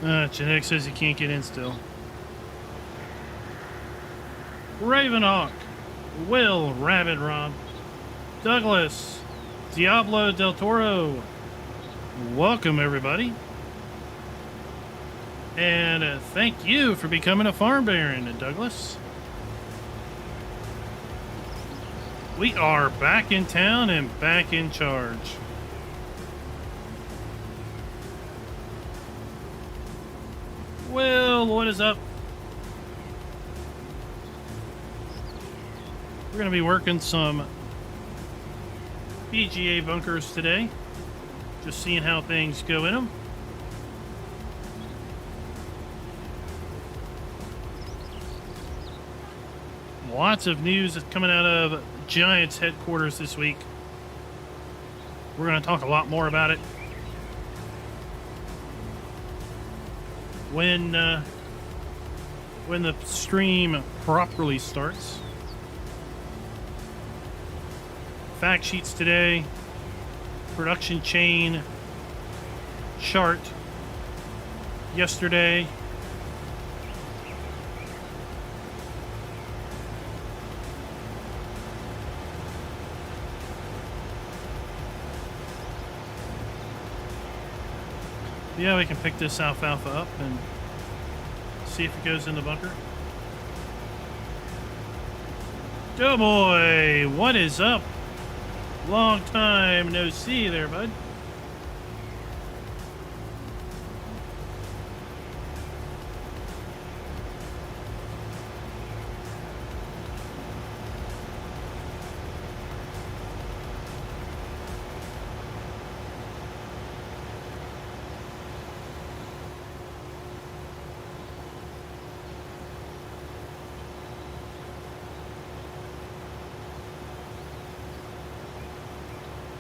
Genetic says you can't get in still. Ravenhawk, Will, Rabbit Rob, Douglas, Diablo del Toro. Welcome, everybody. And thank you for becoming a farm baron, Douglas. We are back in town and back in charge. Will, what is up? We're going to be working some PGA bunkers today. Just seeing how things go in them. Lots of news coming out of Giants headquarters this week. We're going to talk a lot more about it when the stream properly starts. Fact sheets today, production chain chart yesterday. Yeah, we can pick this alfalfa up and see if it goes in the bunker. Doughboy, what is up? Long time no see there, bud.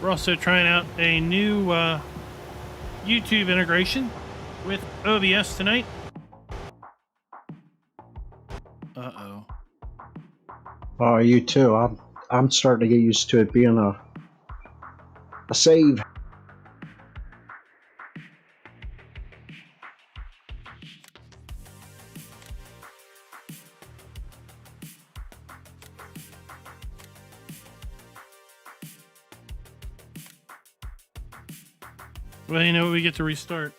We're also trying out a new YouTube integration with OBS tonight. Uh-oh. Oh, you too. I'm starting to get used to it being a save. Well, you know, we get to restart.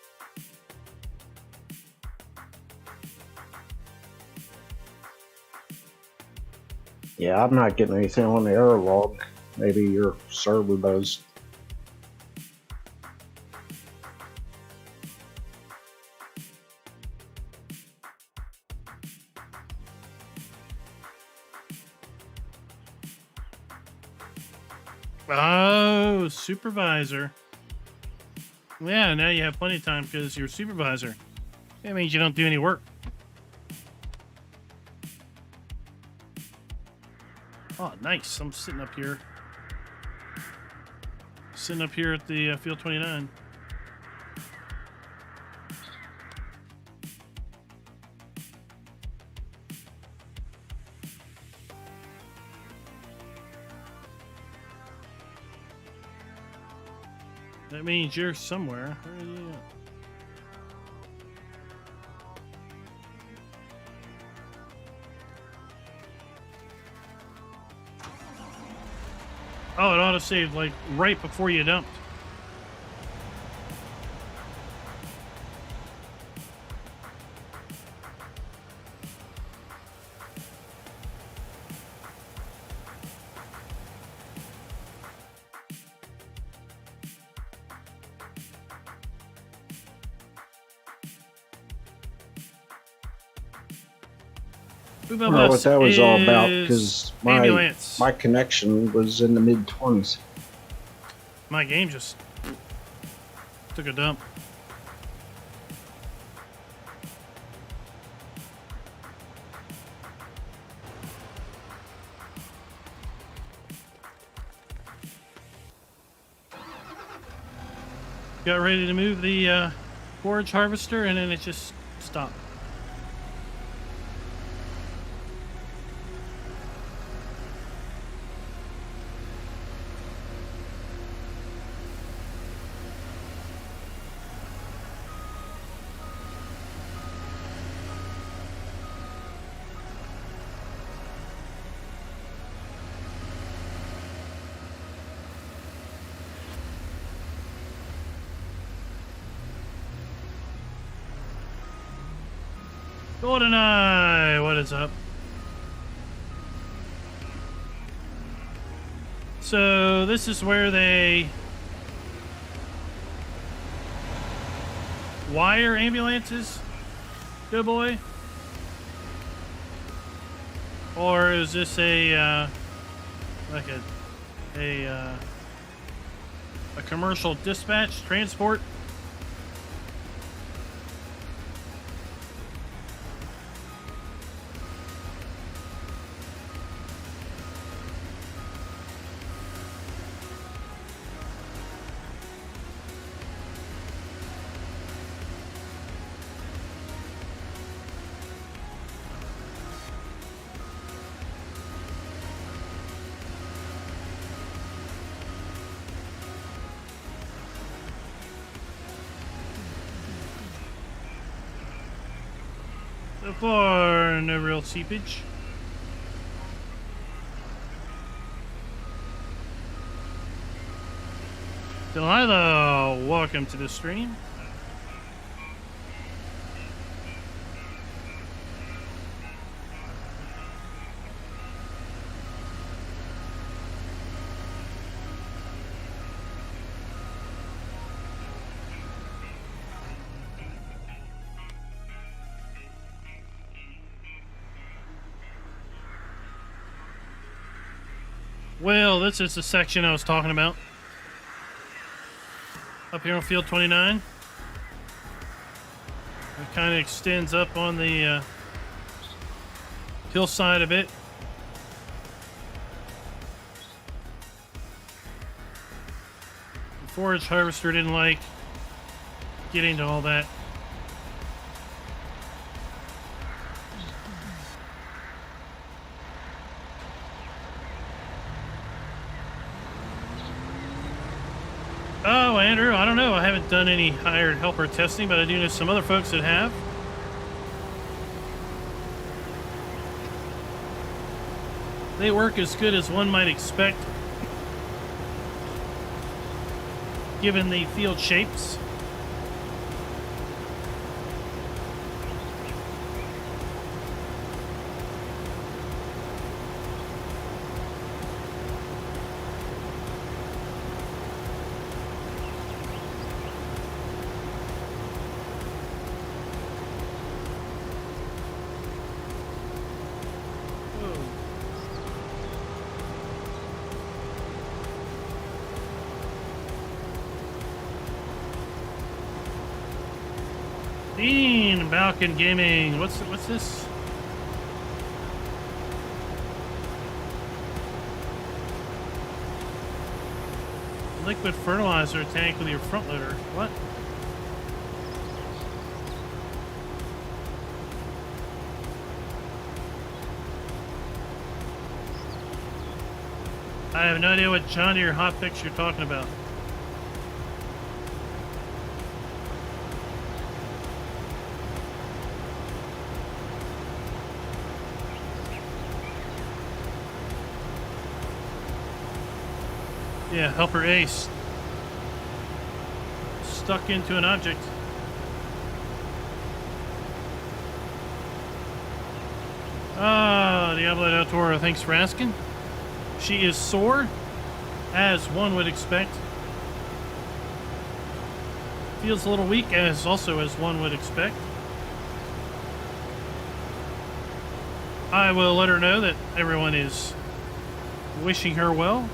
Yeah, I'm not getting anything on the error log. Maybe your server does. Oh, supervisor. Yeah, now you have plenty of time because you're supervisor. That means you don't do any work. Oh, nice. I'm sitting up here. Sitting up here at the Field 29. That means you're somewhere. Where are you at? Oh, it auto-saved like right before you dumped. I don't know what that was all about because my connection was in the mid-20s. My game just took a dump. Got ready to move the forage harvester and then it just stopped. Golden Eye, what is up? So this is where they wire ambulances, good boy? Or is this a like a commercial dispatch transport? So far, no real seepage. Delilah, welcome to the stream. Well, this is the section I was talking about. Up here on field 29. It kind of extends up on the hillside a bit. The forage harvester didn't like getting to all that. Oh, Andrew, I don't know. I haven't done any hired helper testing, but I do know some other folks that have. They work as good as one might expect, given the field shapes. Dean, Balkan Gaming. What's this? Liquid fertilizer tank with your front loader. What? I have no idea what John Deere hotfix you're talking about. Yeah, helper ace. Stuck into an object. Ah, Diablo del Toro, thanks for asking. She is sore, as one would expect. Feels a little weak, as one would expect. I will let her know that everyone is wishing her well.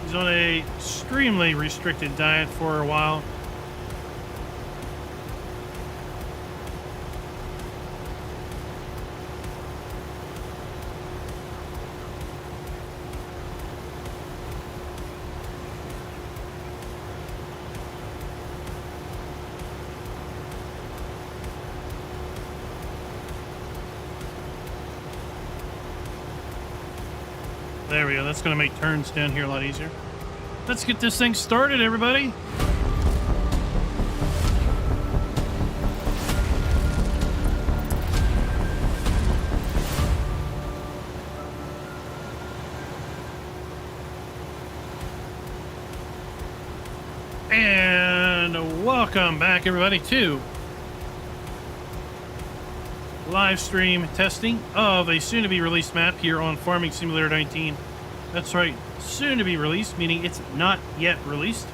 She's on a extremely restricted diet for a while. There we go. That's going to make turns down here a lot easier. Let's get this thing started, everybody. And welcome back, everybody, to live stream testing of a soon-to-be released map here on Farming Simulator 19. That's right, soon to be released, meaning it's not yet released.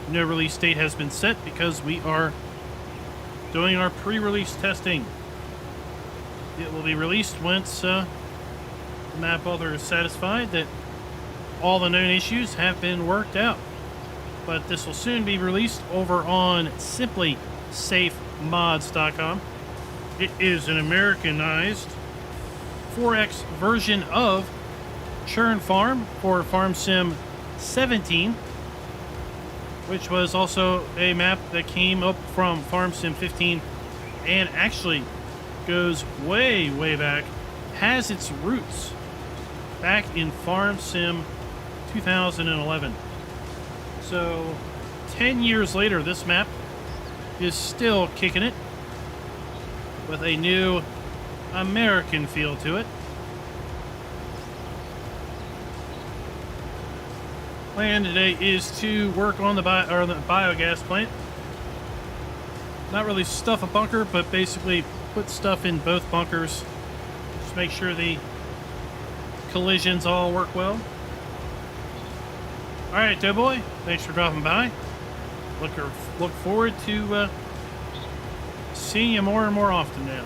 No release date has been set because we are doing our pre-release testing. It will be released once the map author is satisfied that all the known issues have been worked out. But this will soon be released over on simplysafemods.com. It is an Americanized 4X version of Churn Farm for Farm Sim 17, which was also a map that came up from Farm Sim 15 and actually goes way, way back, has its roots back in Farm Sim 2011. So 10 years later, this map is still kicking it with a new American feel to it. Plan today is to work on the biogas plant. Not really stuff a bunker, but basically put stuff in both bunkers. Just make sure the collisions all work well. All right, Doughboy, thanks for dropping by. Look forward to seeing you more and more often now.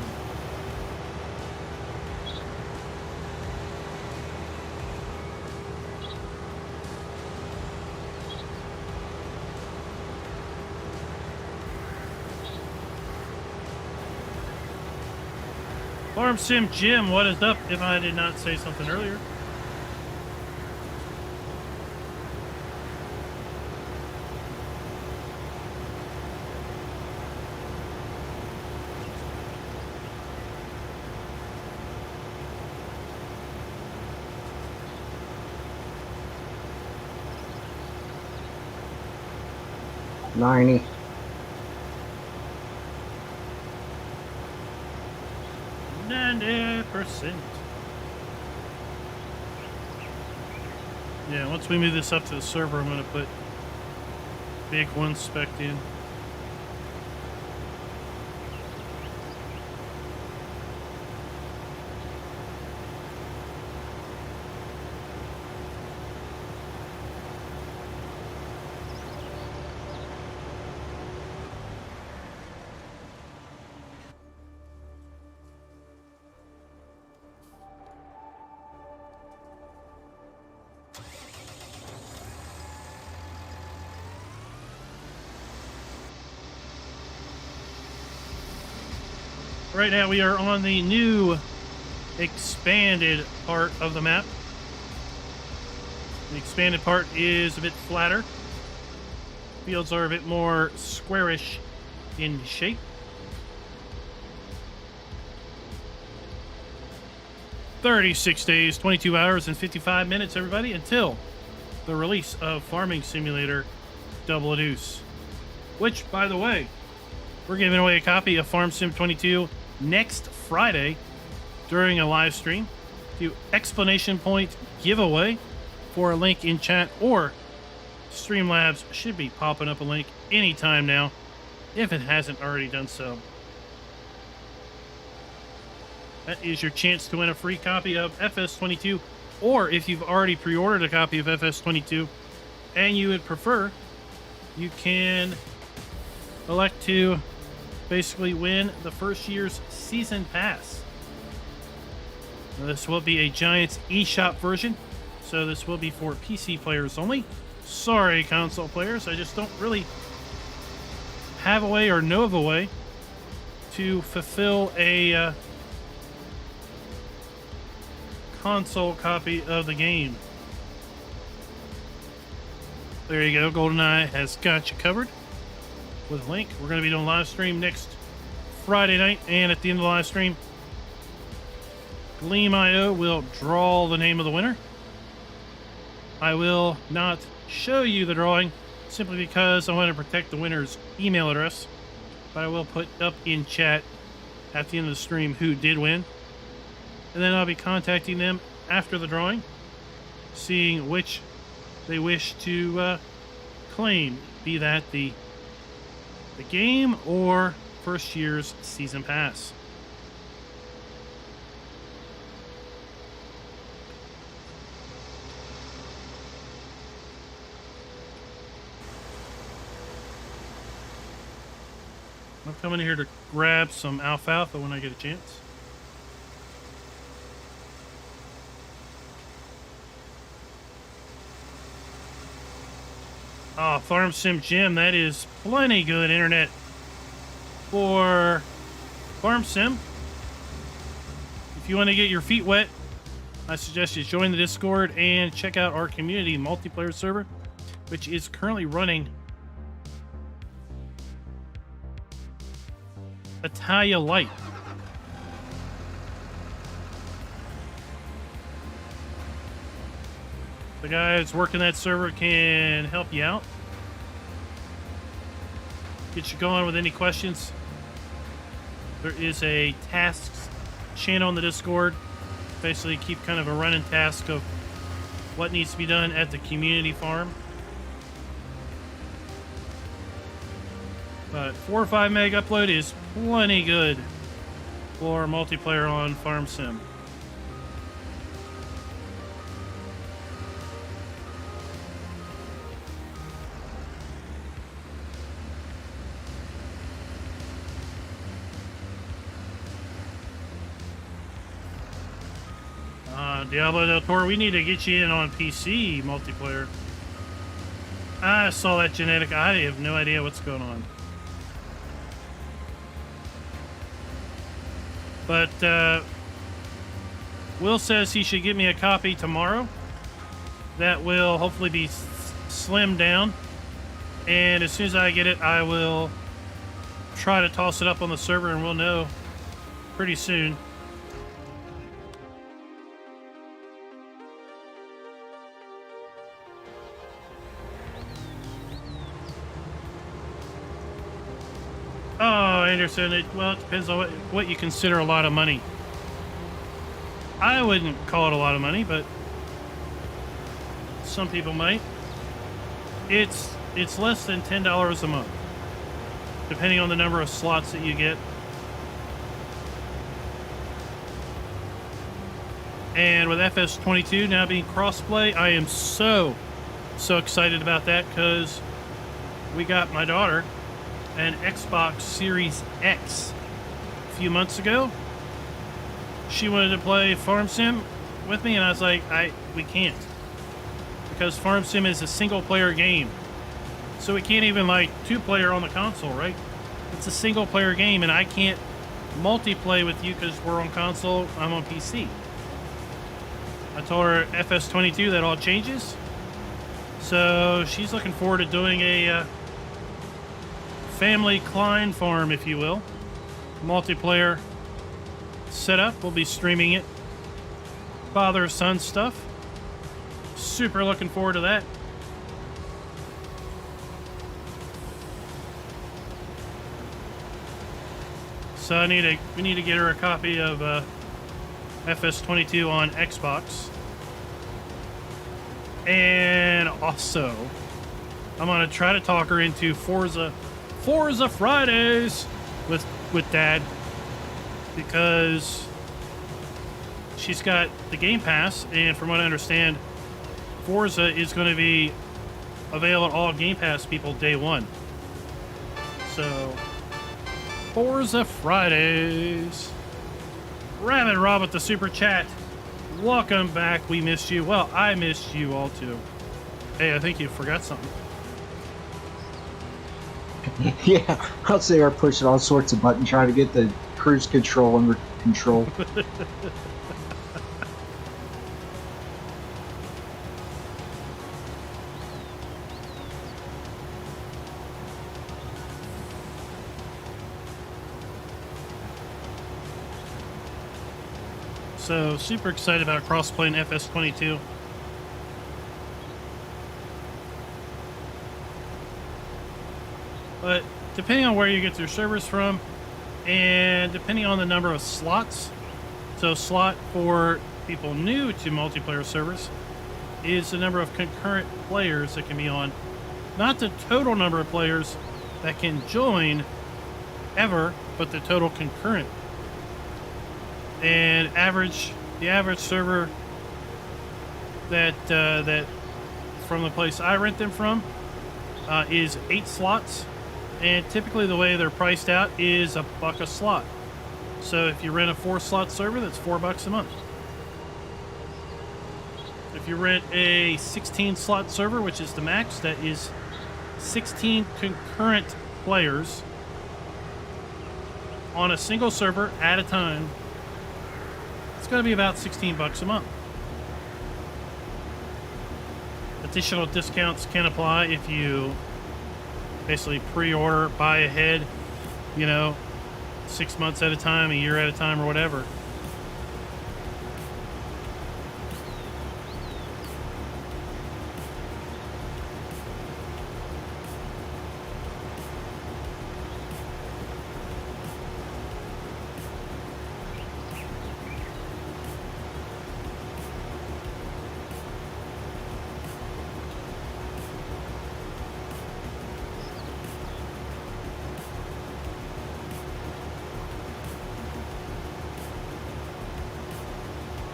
Farm Sim Jim, what is up if I did not say something earlier? $90. %. Yeah, once we move this up to the server, I'm going to put big one spec in. Right now we are on the new expanded part of the map. The expanded part is a bit flatter. Fields are a bit more squarish in shape. "36 days, 22 hours, and 55 minutes, everybody, until the release of Farming Simulator Double a Deuce. Which, by the way, we're giving away a copy of Farm Sim 22 next Friday during a live stream. Do exclamation point giveaway for a link in chat, or Streamlabs should be popping up a link anytime now if it hasn't already done so. That is your chance to win a free copy of FS22, or if you've already pre-ordered a copy of FS22 and you would prefer, you can elect to basically win the first year's season pass. Now, this will be a Giants eShop version, so this will be for PC players only. Sorry, console players, I just don't really have a way or know of a way to fulfill a console copy of the game. There you go, GoldenEye has got you covered with a link. We're going to be doing a live stream next Friday night, and at the end of the live stream, Gleam.io will draw the name of the winner. I will not show you the drawing simply because I want to protect the winner's email address, but I will put up in chat at the end of the stream who did win, and then I'll be contacting them after the drawing, seeing which they wish to claim, be that the game or first year's season pass. I'm coming here to grab some alfalfa when I get a chance. Oh, Farm Sim Gym, that is plenty good internet for Farm Sim. If you want to get your feet wet, I suggest you join the Discord and check out our community multiplayer server, which is currently running Italia Light. The guys working that server can help you out, get you going with any questions. There is a tasks channel in the Discord. Basically keep kind of a running task of what needs to be done at the community farm. But 4 or 5 meg upload is plenty good for multiplayer on Farm Sim. Diablo del Toro, we need to get you in on PC multiplayer. I saw that genetic. I have no idea what's going on. But Will says he should give me a copy tomorrow. That will hopefully be slimmed down. And as soon as I get it, I will try to toss it up on the server and we'll know pretty soon. Oh, Anderson, it depends on what you consider a lot of money. I wouldn't call it a lot of money, but some people might. It's less than $10 a month, depending on the number of slots that you get. And with FS22 now being crossplay, I am so excited about that because we got my daughter an Xbox Series X a few months ago. She wanted to play Farm Sim with me, and I was like, we can't, because Farm Sim is a single player game, so we can't even like 2-player on the console, right? It's a single player game, and I can't multiplay with you because we're on console, I'm on PC. I told her FS22 that all changes, so she's looking forward to doing a family Klein farm, if you will, multiplayer setup. We'll be streaming it, father-son stuff. Super looking forward to that. So we need to get her a copy of FS22 on Xbox. And also, I'm gonna try to talk her into Forza Fridays with Dad, because she's got the Game Pass, and from what I understand, Forza is going to be available to all Game Pass people day one. So, Forza Fridays. Rabbit Rob with the super chat. Welcome back. We missed you. Well, I missed you all too. Hey, I think you forgot something. Yeah, I'll say we're pushing all sorts of buttons trying to get the cruise control under control. So, super excited about crossplay in FS22. But depending on where you get your servers from, and depending on the number of slots, so slot for people new to multiplayer servers is the number of concurrent players that can be on, not the total number of players that can join ever, but the total concurrent. And the average server that from the place I rent them from is 8 slots. And typically the way they're priced out is $1 a slot. So if you rent a 4-slot server, that's $4 a month. If you rent a 16-slot server, which is the max, that is 16 concurrent players on a single server at a time, it's going to be about $16 a month. Additional discounts can apply if you basically pre-order, buy ahead, 6 months at a time, a year at a time, or whatever.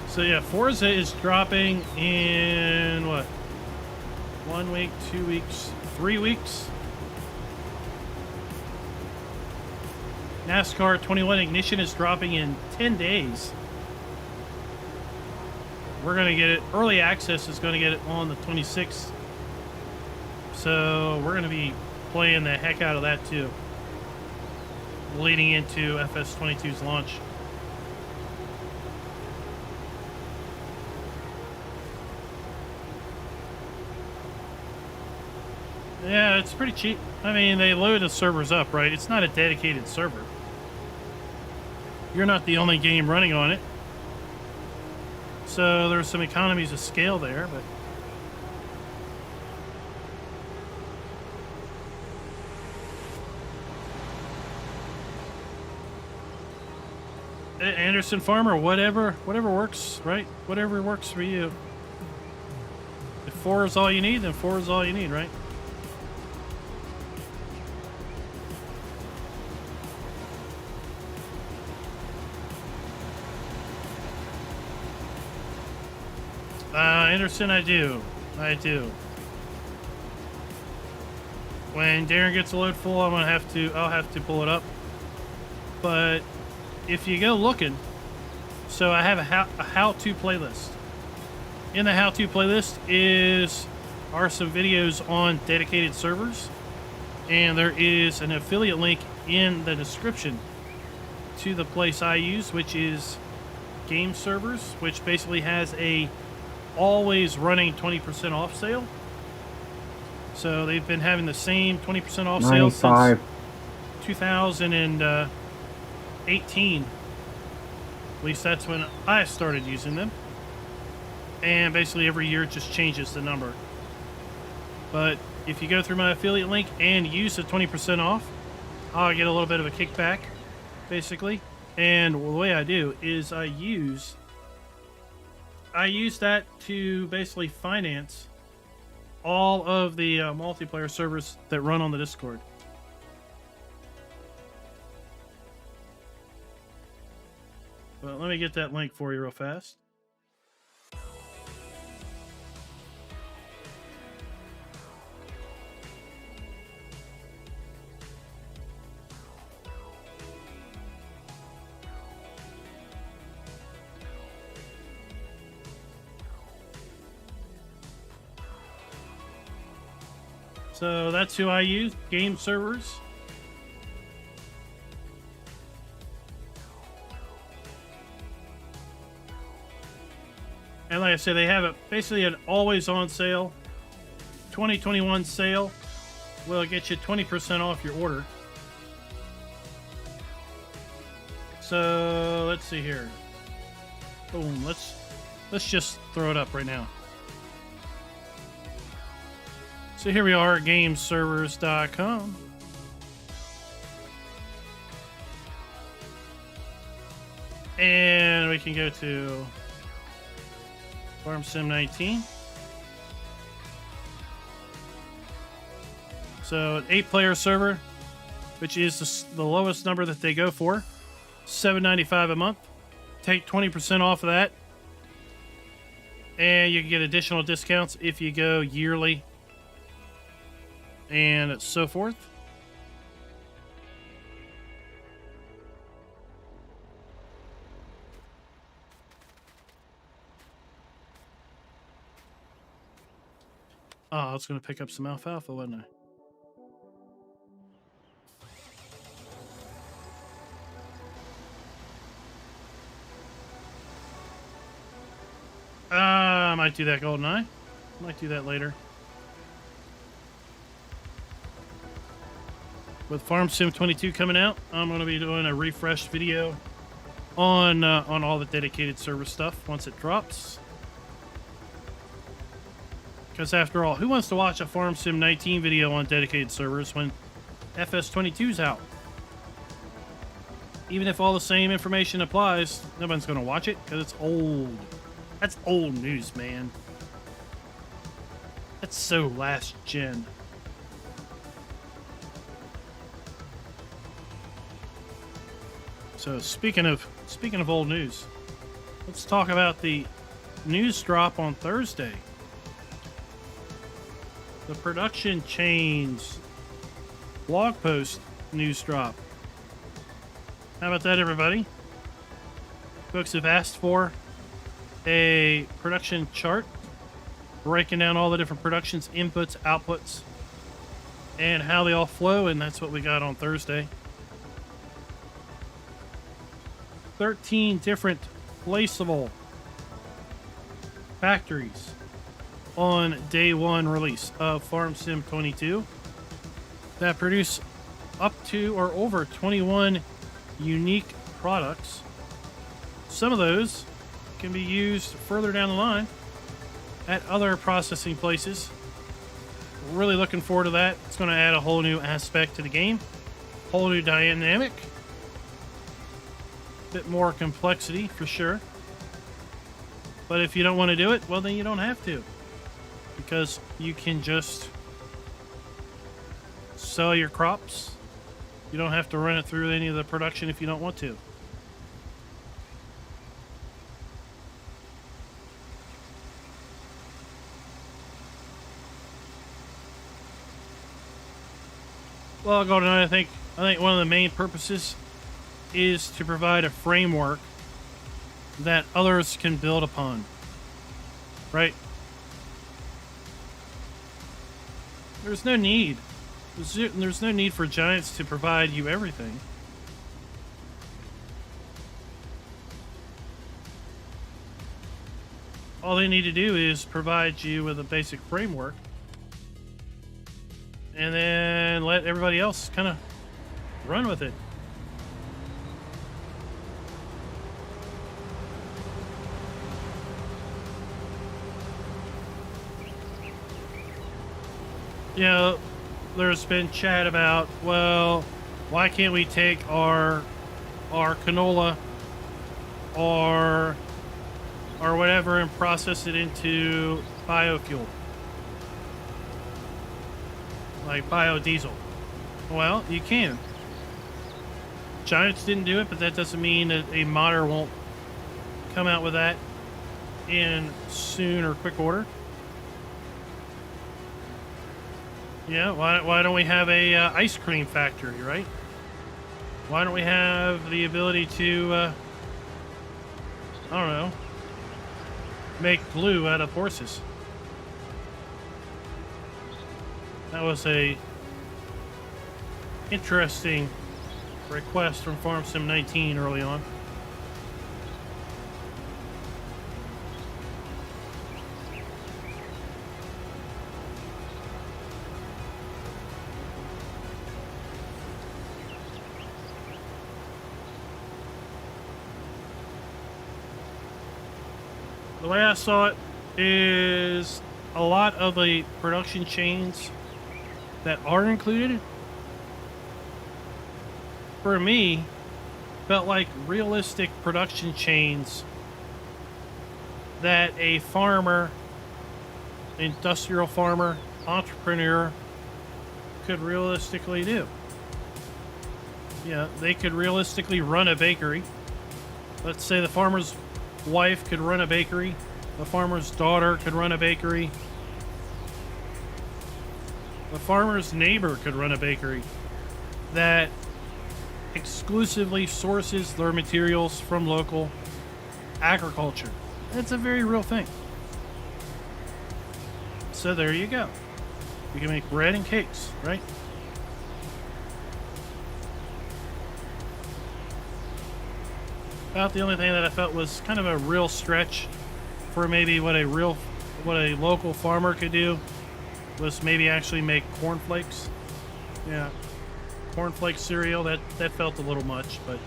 So yeah, Forza is dropping in what? 1 week, 2 weeks, 3 weeks. NASCAR 21 Ignition is dropping in 10 days. We're going to get it, early access is going to get it on the 26th. So we're going to be playing the heck out of that too, leading into FS22's launch. Yeah, it's pretty cheap. I mean, they load the servers up, right? It's not a dedicated server. You're not the only game running on it. So there's some economies of scale there, but Anderson Farmer, whatever works, right? Whatever works for you. If 4 is all you need, then 4 is all you need, right? Anderson, I do. When Darren gets a load full, I'll have to pull it up. But if you go looking, so I have a how-to playlist. In the how-to playlist are some videos on dedicated servers, and there is an affiliate link in the description to the place I use, which is Game Servers, which basically has a always running 20% off sale. So they've been having the same 20% off sale since 2018. At least that's when I started using them. And basically every year it just changes the number. But if you go through my affiliate link and use the 20% off, I'll get a little bit of a kickback, basically. And the way I do is I use that to basically finance all of the multiplayer servers that run on the Discord. Well, let me get that link for you real fast. So that's who I use, Game Servers. And like I said, they have basically an always on sale. 2021 sale will get you 20% off your order. So let's see here. Boom, let's just throw it up right now. So here we are at gameservers.com. And we can go to Farm Sim 19. So an 8-player server, which is the lowest number that they go for, $7.95 a month. Take 20% off of that. And you can get additional discounts if you go yearly and so forth. Oh, I was going to pick up some alfalfa, wasn't I? I might do that, GoldenEye. Might do that later. With Farm Sim 22 coming out, I'm going to be doing a refreshed video on all the dedicated server stuff once it drops. Because after all, who wants to watch a Farm Sim 19 video on dedicated servers when FS22 is out? Even if all the same information applies, nobody's going to watch it because it's old. That's old news, man. That's so last gen. So speaking of old news, let's talk about the news drop on Thursday. The production chains blog post news drop. How about that, everybody? Folks have asked for a production chart breaking down all the different productions, inputs, outputs, and how they all flow, and that's what we got on Thursday. 13 different placeable factories on day one release of Farm Sim 22 that produce up to or over 21 unique products. Some of those can be used further down the line at other processing places. Really looking forward to that. It's going to add a whole new aspect to the game, whole new dynamic, bit more complexity for sure. But if you don't want to do it, well, then you don't have to, because you can just sell your crops. You don't have to run it through any of the production if you don't want to. Well, GoldenEye, I think one of the main purposes is to provide a framework that others can build upon, right? There's no need. There's no need for giants to provide you everything. All they need to do is provide you with a basic framework, and then let everybody else kind of run with it. You know, there's been chat about, well, why can't we take our canola or whatever and process it into biofuel, like biodiesel? Well, you can. Giants didn't do it, but that doesn't mean that a modder won't come out with that in soon or quick order. Yeah, why don't we have a ice cream factory, right? Why don't we have the ability to, I don't know, make glue out of horses? That was a interesting request from Farm Sim 19 early on. The way I saw it is a lot of the production chains that are included, for me, felt like realistic production chains that a farmer, industrial farmer, entrepreneur could realistically do. Yeah, they could realistically run a bakery. Let's say the farmer's wife could run a bakery, the farmer's daughter could run a bakery, the farmer's neighbor could run a bakery that exclusively sources their materials from local agriculture. It's a very real thing. So there you go. You can make bread and cakes, right? About the only thing that I felt was kind of a real stretch for maybe what a local farmer could do was maybe actually make cornflakes. Yeah, cornflake cereal. That felt a little much, but.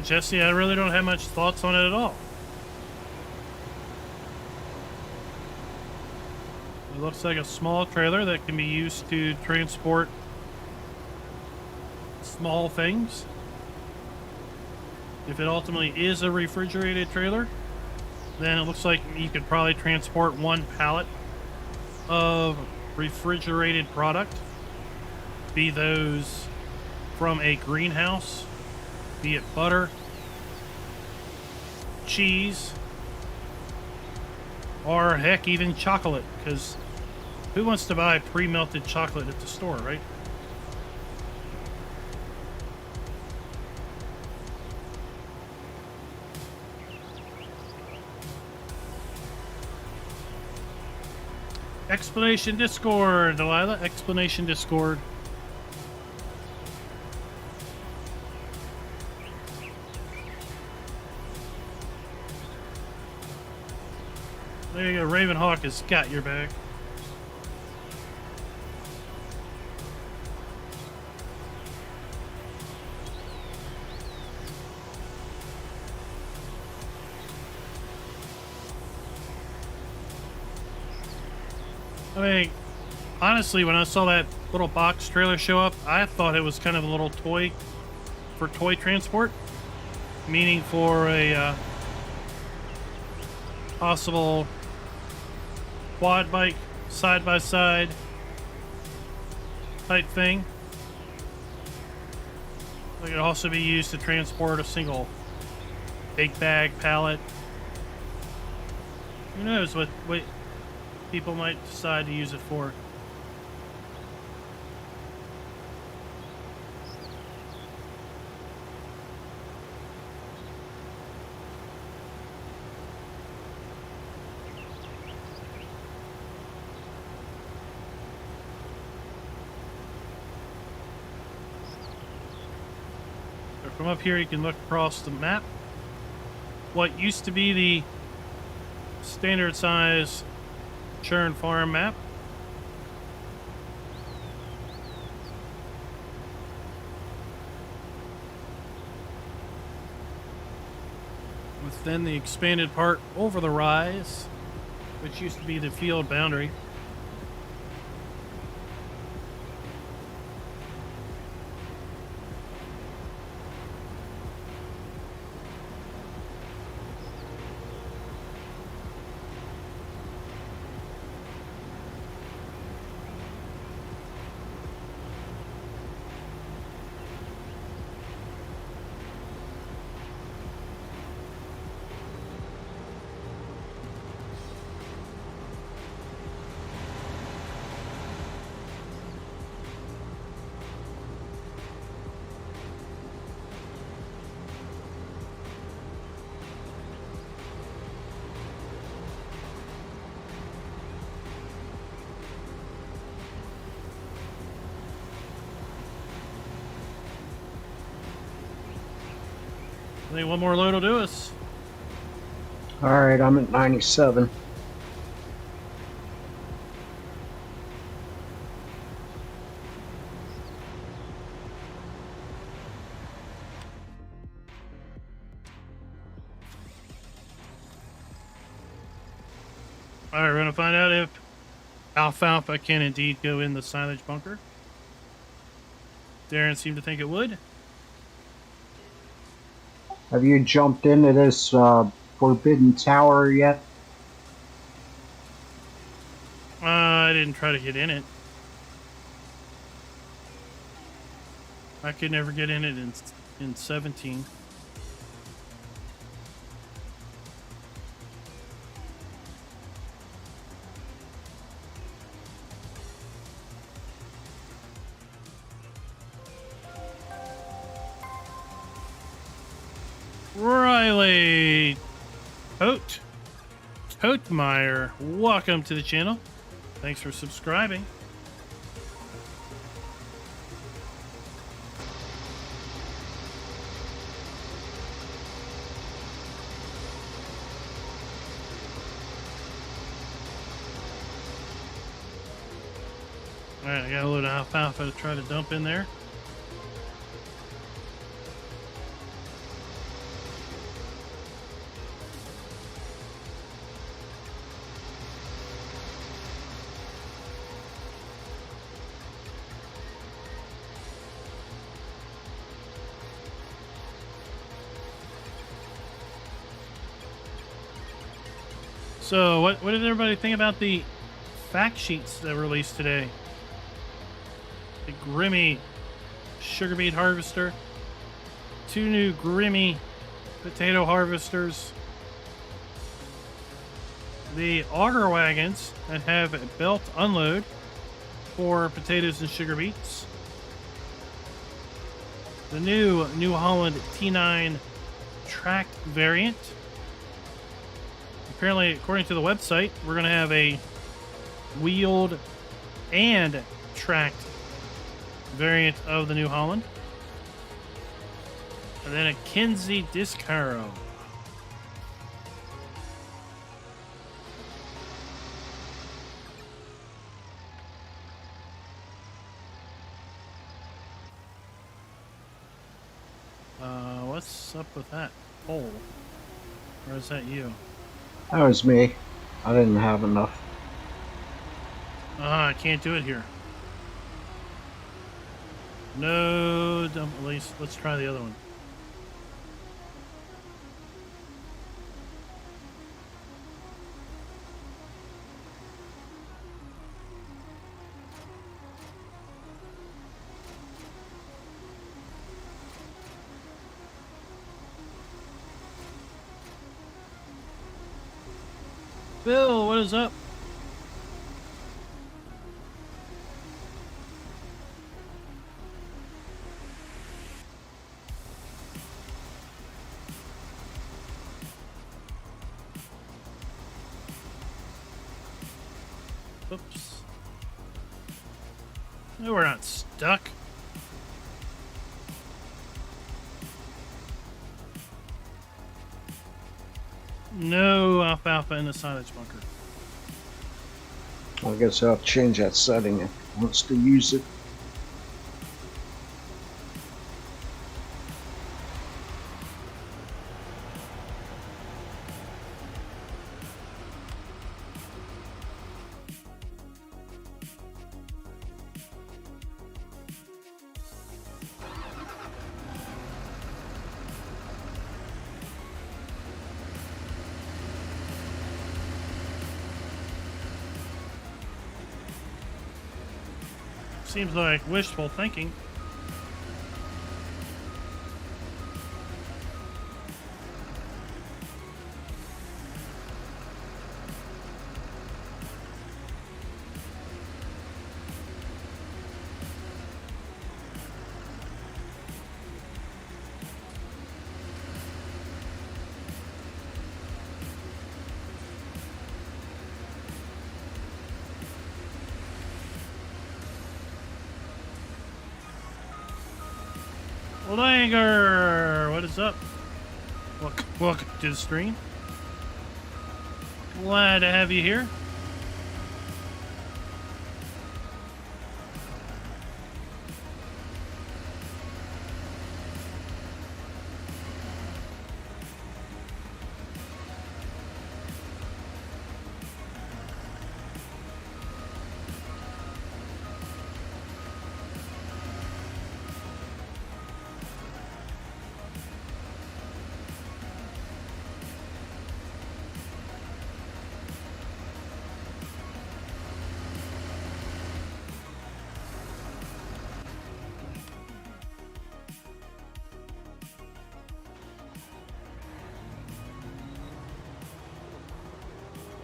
Jesse, I really don't have much thoughts on it at all. It looks like a small trailer that can be used to transport small things. If it ultimately is a refrigerated trailer, then it looks like you could probably transport one pallet of refrigerated product, be those from a greenhouse, be it butter, cheese, or heck, even chocolate, because who wants to buy pre-melted chocolate at the store, right? Explanation Discord, Delilah. Explanation Discord. There you go. Ravenhawk has got your bag. I mean, honestly, when I saw that little box trailer show up, I thought it was kind of a little toy for toy transport, meaning for a possible quad bike, side-by-side type thing. It could also be used to transport a single big bag pallet. Who knows what people might decide to use it for. From up here, you can look across the map. What used to be the standard size Churn Farm map. With then the expanded part over the rise, which used to be the field boundary. I think one more load will do us. Alright, I'm at 97. Alright, we're going to find out if alfalfa can indeed go in the silage bunker. Darren seemed to think it would. Have you jumped into this Forbidden Tower yet? I didn't try to get in it. I could never get in it in 17. Riley Totemeyer, welcome to the channel. Thanks for subscribing. Alright, I got a load of alfalfa to try to dump in there. So, what did everybody think about the fact sheets that were released today? The Grimmy sugar beet harvester, 2 new Grimmy potato harvesters, the auger wagons that have a belt unload for potatoes and sugar beets, the New Holland T9 tracked variant. Apparently, according to the website, we're going to have a wheeled and tracked variant of the New Holland. And then a Kinsey disc harrow. What's up with that pole? Or is that you? That was me. I didn't have enough. I can't do it here. No, at least let's try the other one. Bill, what is up? Oops. No, we're not stuck. No alfalfa in the silage bunker. I guess I'll change that setting if it wants to use it. Seems like wishful thinking. Langer, what is up? Welcome to the stream. Glad to have you here.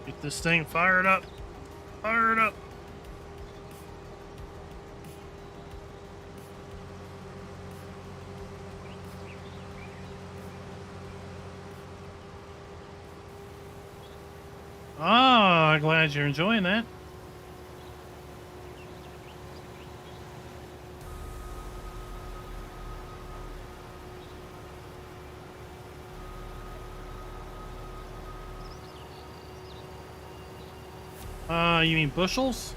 Get this thing fired up. Fire it up. Ah, glad you're enjoying that. You mean bushels?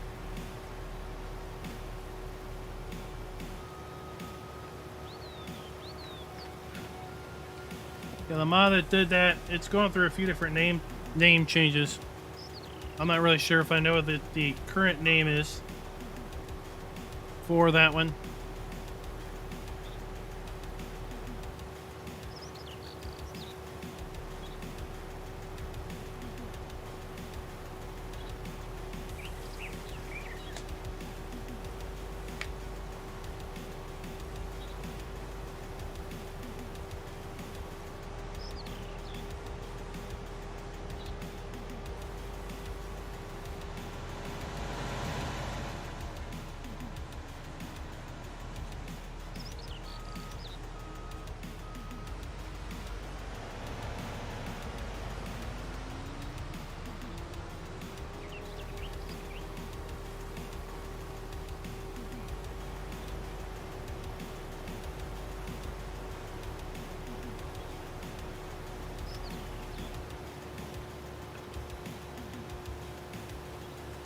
Yeah, the mod that did that, it's going through a few different name changes. I'm not really sure if I know what the current name is for that one.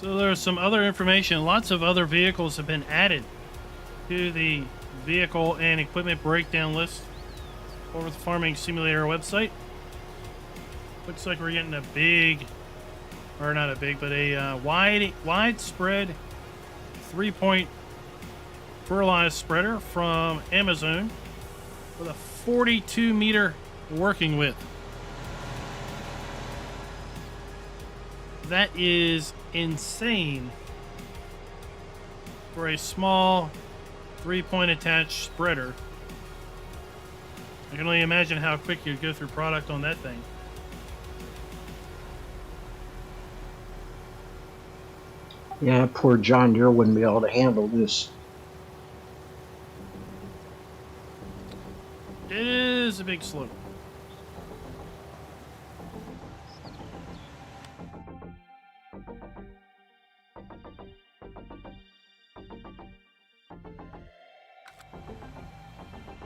So there's some other information. Lots of other vehicles have been added to the vehicle and equipment breakdown list over the Farming Simulator website. Looks like we're getting a big, or not a big, but a widespread 3-point fertilized spreader from Amazon with a 42-meter working width. That is insane for a small 3-point attached spreader. I can only imagine how quick you'd go through product on that thing. Yeah, poor John Deere wouldn't be able to handle this. It is a big slope.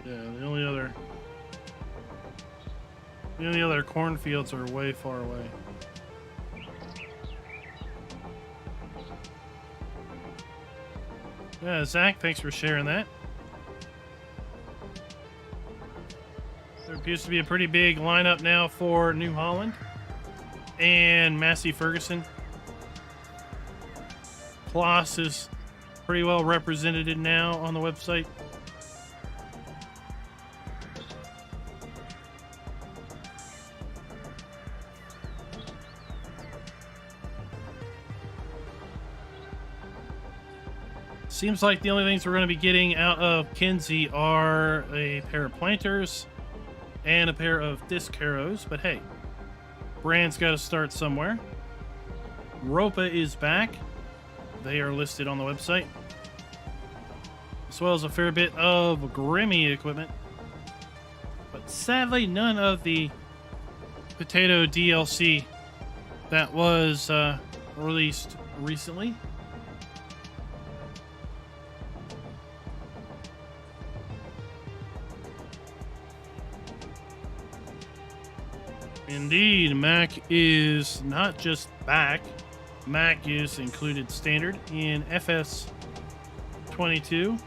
Yeah, the only other cornfields are way far away. Yeah, Zach, thanks for sharing that. There appears to be a pretty big lineup now for New Holland and Massey Ferguson. Kloss is pretty well represented now on the website. Seems like the only things we're going to be getting out of Kinsey are a pair of planters and a pair of disc harrows, but hey, brand's got to start somewhere. Ropa is back. They are listed on the website, as well as a fair bit of Grimmy equipment. But sadly, none of the potato DLC that was released recently. Indeed, Mac is not just back. Mac is included standard in FS19.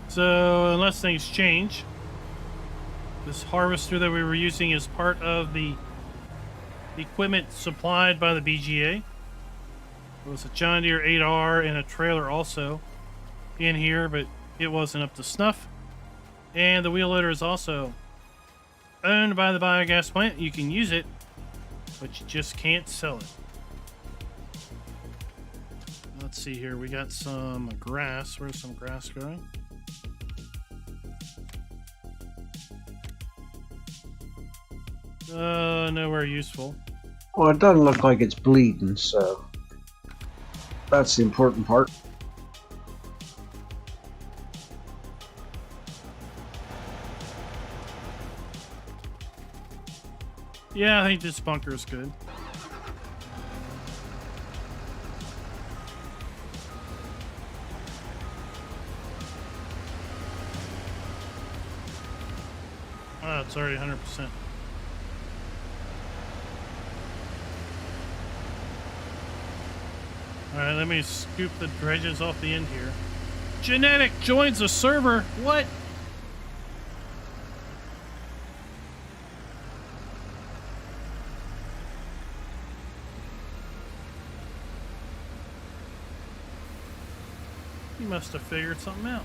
So, unless things change, this harvester that we were using is part of the equipment supplied by the BGA. There was a John Deere 8R and a trailer also in here, but it wasn't up to snuff. And the wheel loader is also owned by the biogas plant. You can use it, but you just can't sell it. Let's see here. We got some grass. Where's some grass growing? Nowhere useful. Well, it doesn't look like it's bleeding, so that's the important part. Yeah, I think this bunker is good. Oh, it's already 100%. Alright, let me scoop the dredges off the end here. Genetic joins the server. What? He must have figured something out.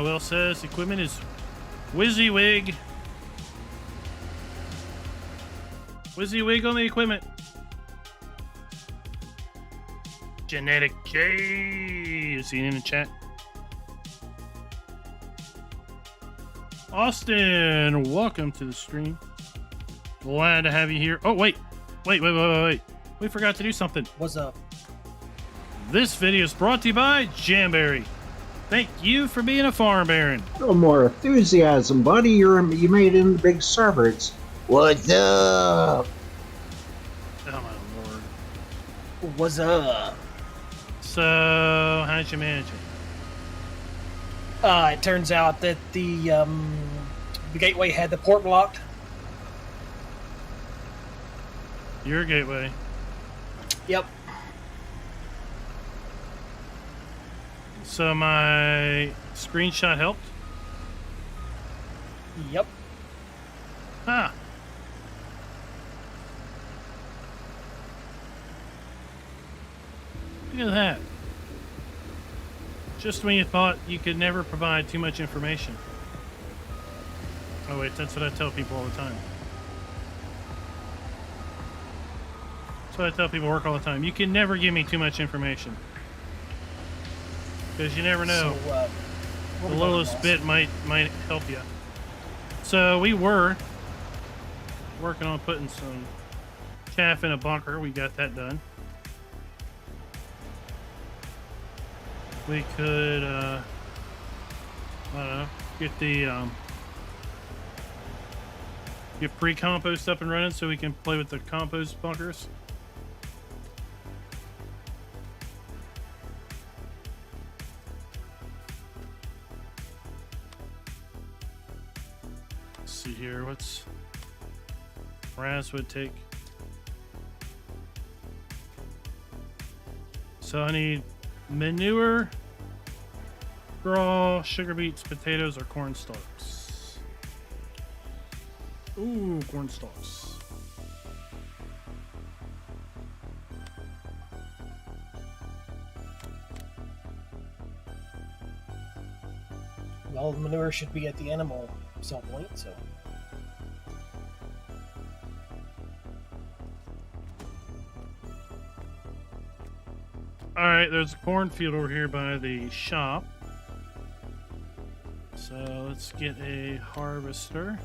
Will says equipment is WYSIWYG. WYSIWYG on the equipment. Genetic J. Is he in the chat? Austin, welcome to the stream. Glad to have you here. Oh, wait. We forgot to do something. What's up? This video is brought to you by Jamberry. Thank you for being a farm baron. No more enthusiasm, buddy. You made it in the big server. It's what's up? Oh, my lord. What's up? So, how'd you manage it? It turns out that the gateway had the port blocked. Your gateway. Yep. So my screenshot helped? Yep. Ah. Look at that. Just when you thought you could never provide too much information. Oh wait, that's what I tell people all the time. That's what I tell people at work all the time. You can never give me too much information. Because you never know. So, the littlest bit might help you. So we were working on putting some chaff in a bunker. We got that done. We could, I don't know, get the, get pre-compost up and running so we can play with the compost bunkers. Let's see here, what's Raz would take. So I need manure, straw, sugar beets, potatoes, or corn stalks. Ooh, corn stalks. Well, the manure should be at the animal cell point, so. Alright, there's a cornfield over here by the shop. So let's get a harvester.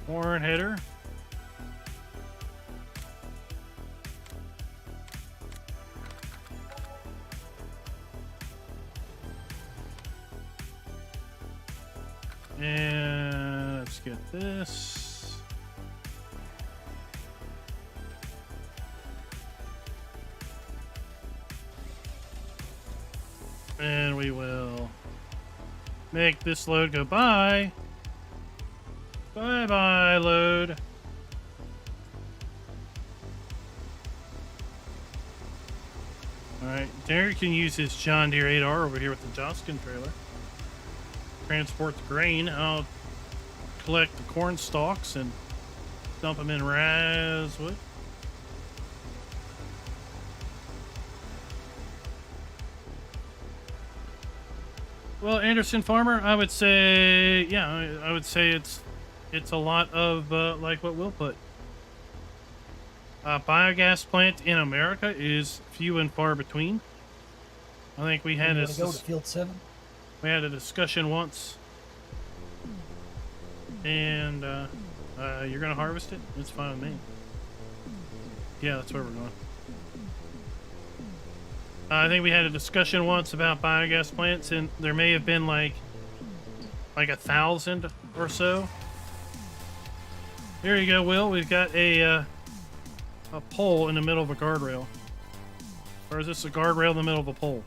Corn header. And let's get this. And we will make this load go by. Bye-bye, load. Alright, Derek can use his John Deere 8R over here with the Joskin trailer. Transport the grain. I'll collect the corn stalks and dump them in Razwood. Well, Anderson Farmer, I would say, yeah, I would say it's a lot of like what Will put. Biogas plant in America is few and far between. I think we had You a want to go to field 7? we had a discussion once, and you're gonna harvest it. It's fine with me. Yeah, that's where we're going. I think we had a discussion once about biogas plants, and there may have been like 1,000 or so. Here you go, Will. We've got a pole in the middle of a guardrail. Or is this a guardrail in the middle of a pole?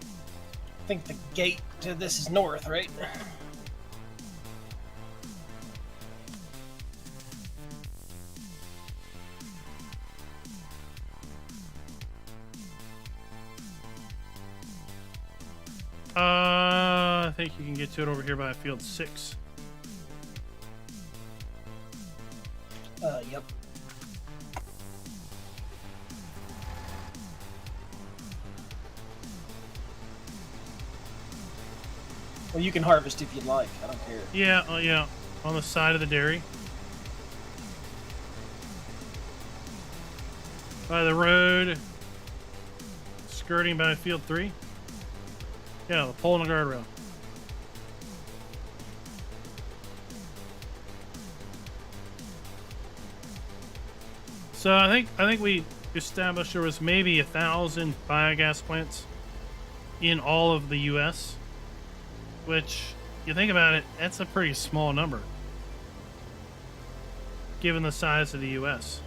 I think the gate to this is north, right? I think you can get to it over here by field 6. Yep. Well, you can harvest if you'd like. I don't care. Yeah, yeah, on the side of the dairy. By the road, skirting by field 3. Yeah, the pole and the guardrail. So I think we established there was maybe 1,000 biogas plants in all of the U.S., which, you think about it, that's a pretty small number, given the size of the U.S.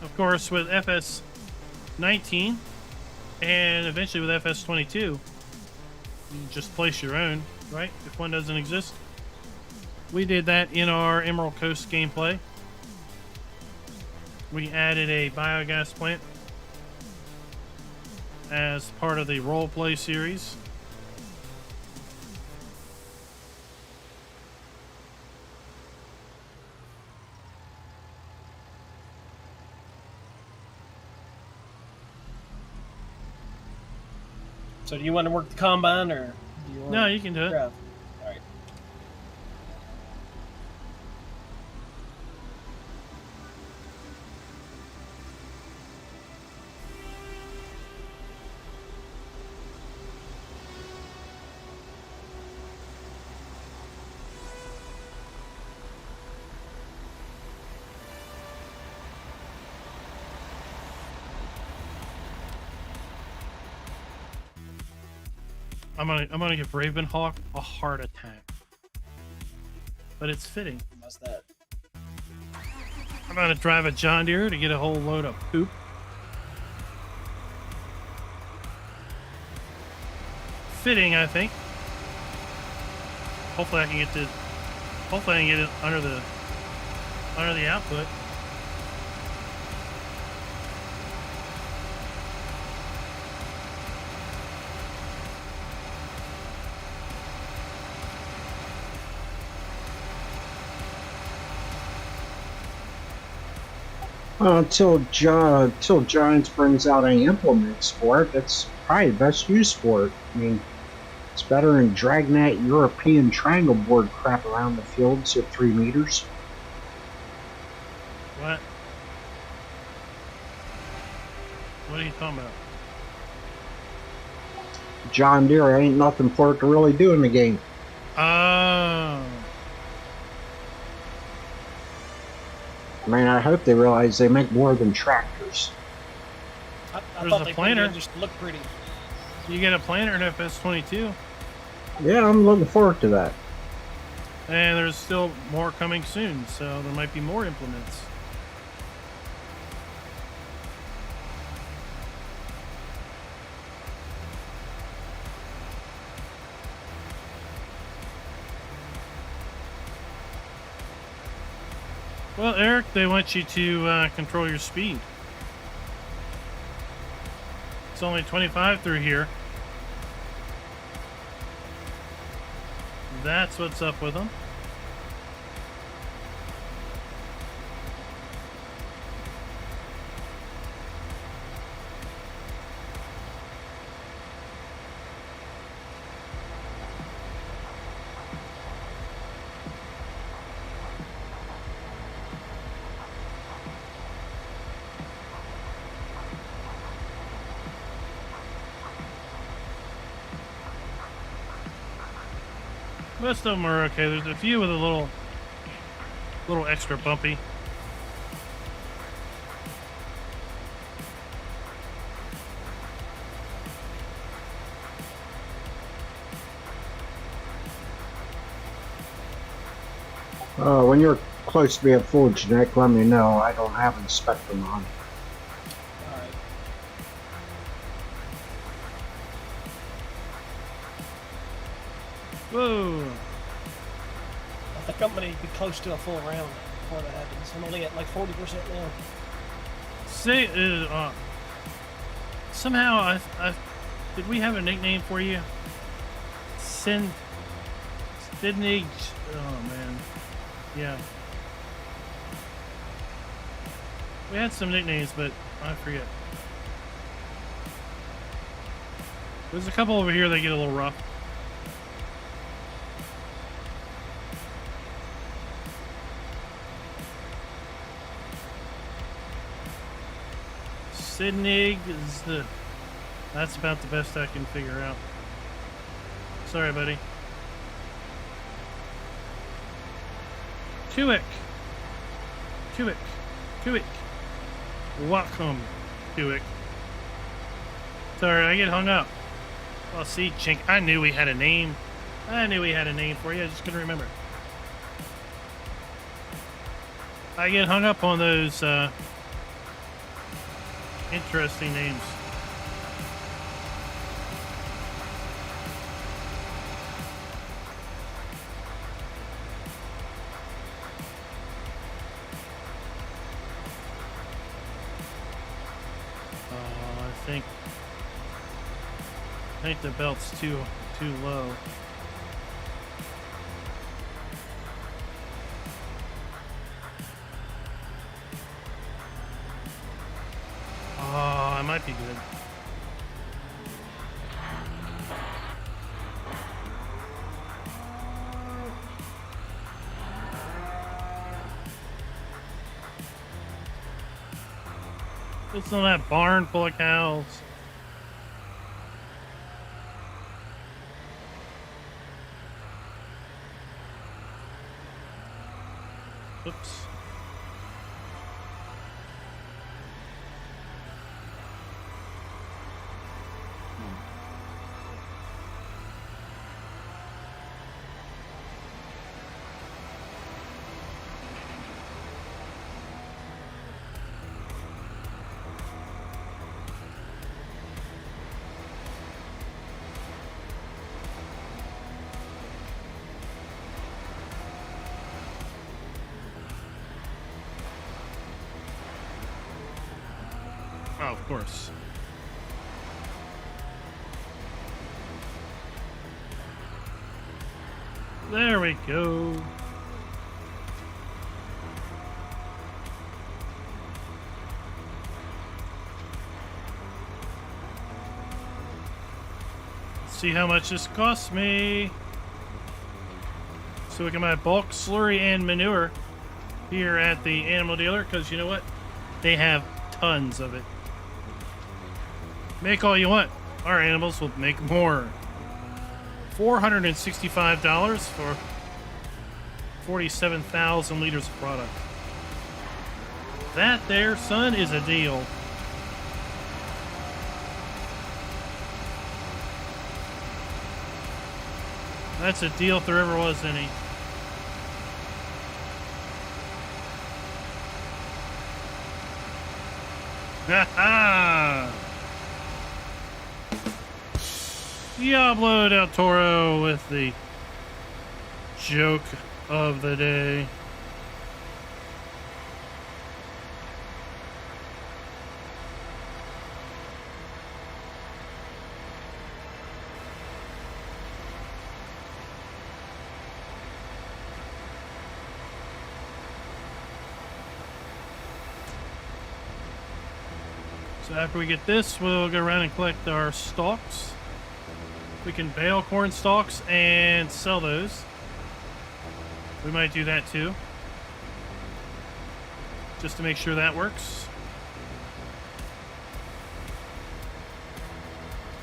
Of course, with FS19 and eventually with FS22, you just place your own, right? If one doesn't exist. We did that in our Emerald Coast gameplay. We added a biogas plant as part of the roleplay series. So do you want to work the combine, or do you want No, you can do it. drive? All right. I'm gonna give Ravenhawk a heart attack, but it's fitting. How's that? I'm gonna drive a John Deere to get a whole load of poop. Fitting, I think. Hopefully I can get it under the output. Until Giants brings out any implements for it, that's probably the best use for it. I mean, it's better than dragging that European triangle board crap around the fields at 3 meters. What? What are you talking about? John Deere ain't nothing for it to really do in the game. Oh. I mean, I hope they realize they make more than tractors. I There's thought a they planter. planter just look pretty. You get a planter in FS22, Yeah, I'm looking forward to that. and there's still more coming soon, so there might be more implements. Well, Eric, they want you to control your speed. It's only 25 through here. That's what's up with them. Most of them are okay. There's a few with a little extra bumpy. When you're close to being full, Nick, let me know. I don't have inspector on. Alright. Whoa! I think I'm going to be close to a full round before that happens. I'm only at like 40% now. Say, somehow did we have a nickname for you? Sidney. Oh man, yeah. We had some nicknames, but I forget. There's a couple over here that get a little rough. Sidney is that's about the best I can figure out. Sorry, buddy. Kuik. Welcome, Kuik. Sorry, I get hung up. Oh, see, Chink, I knew we had a name. I knew we had a name for you. I just couldn't remember. I get hung up on those interesting names. I think the belt's too low. Oh, I might be good. It's on that barn full of cows. Oops. Oh, of course. There we go. See how much this costs me. So we can buy bulk slurry and manure here at the animal dealer, because you know what? They have tons of it. Make all you want. Our animals will make more. $465 for 47,000 liters of product. That there, son, is a deal. That's a deal if there ever was any. Ha ha! Diablo del Toro with the joke of the day. So after we get this, we'll go around and collect our stalks. We can bale corn stalks and sell those. We might do that too, just to make sure that works.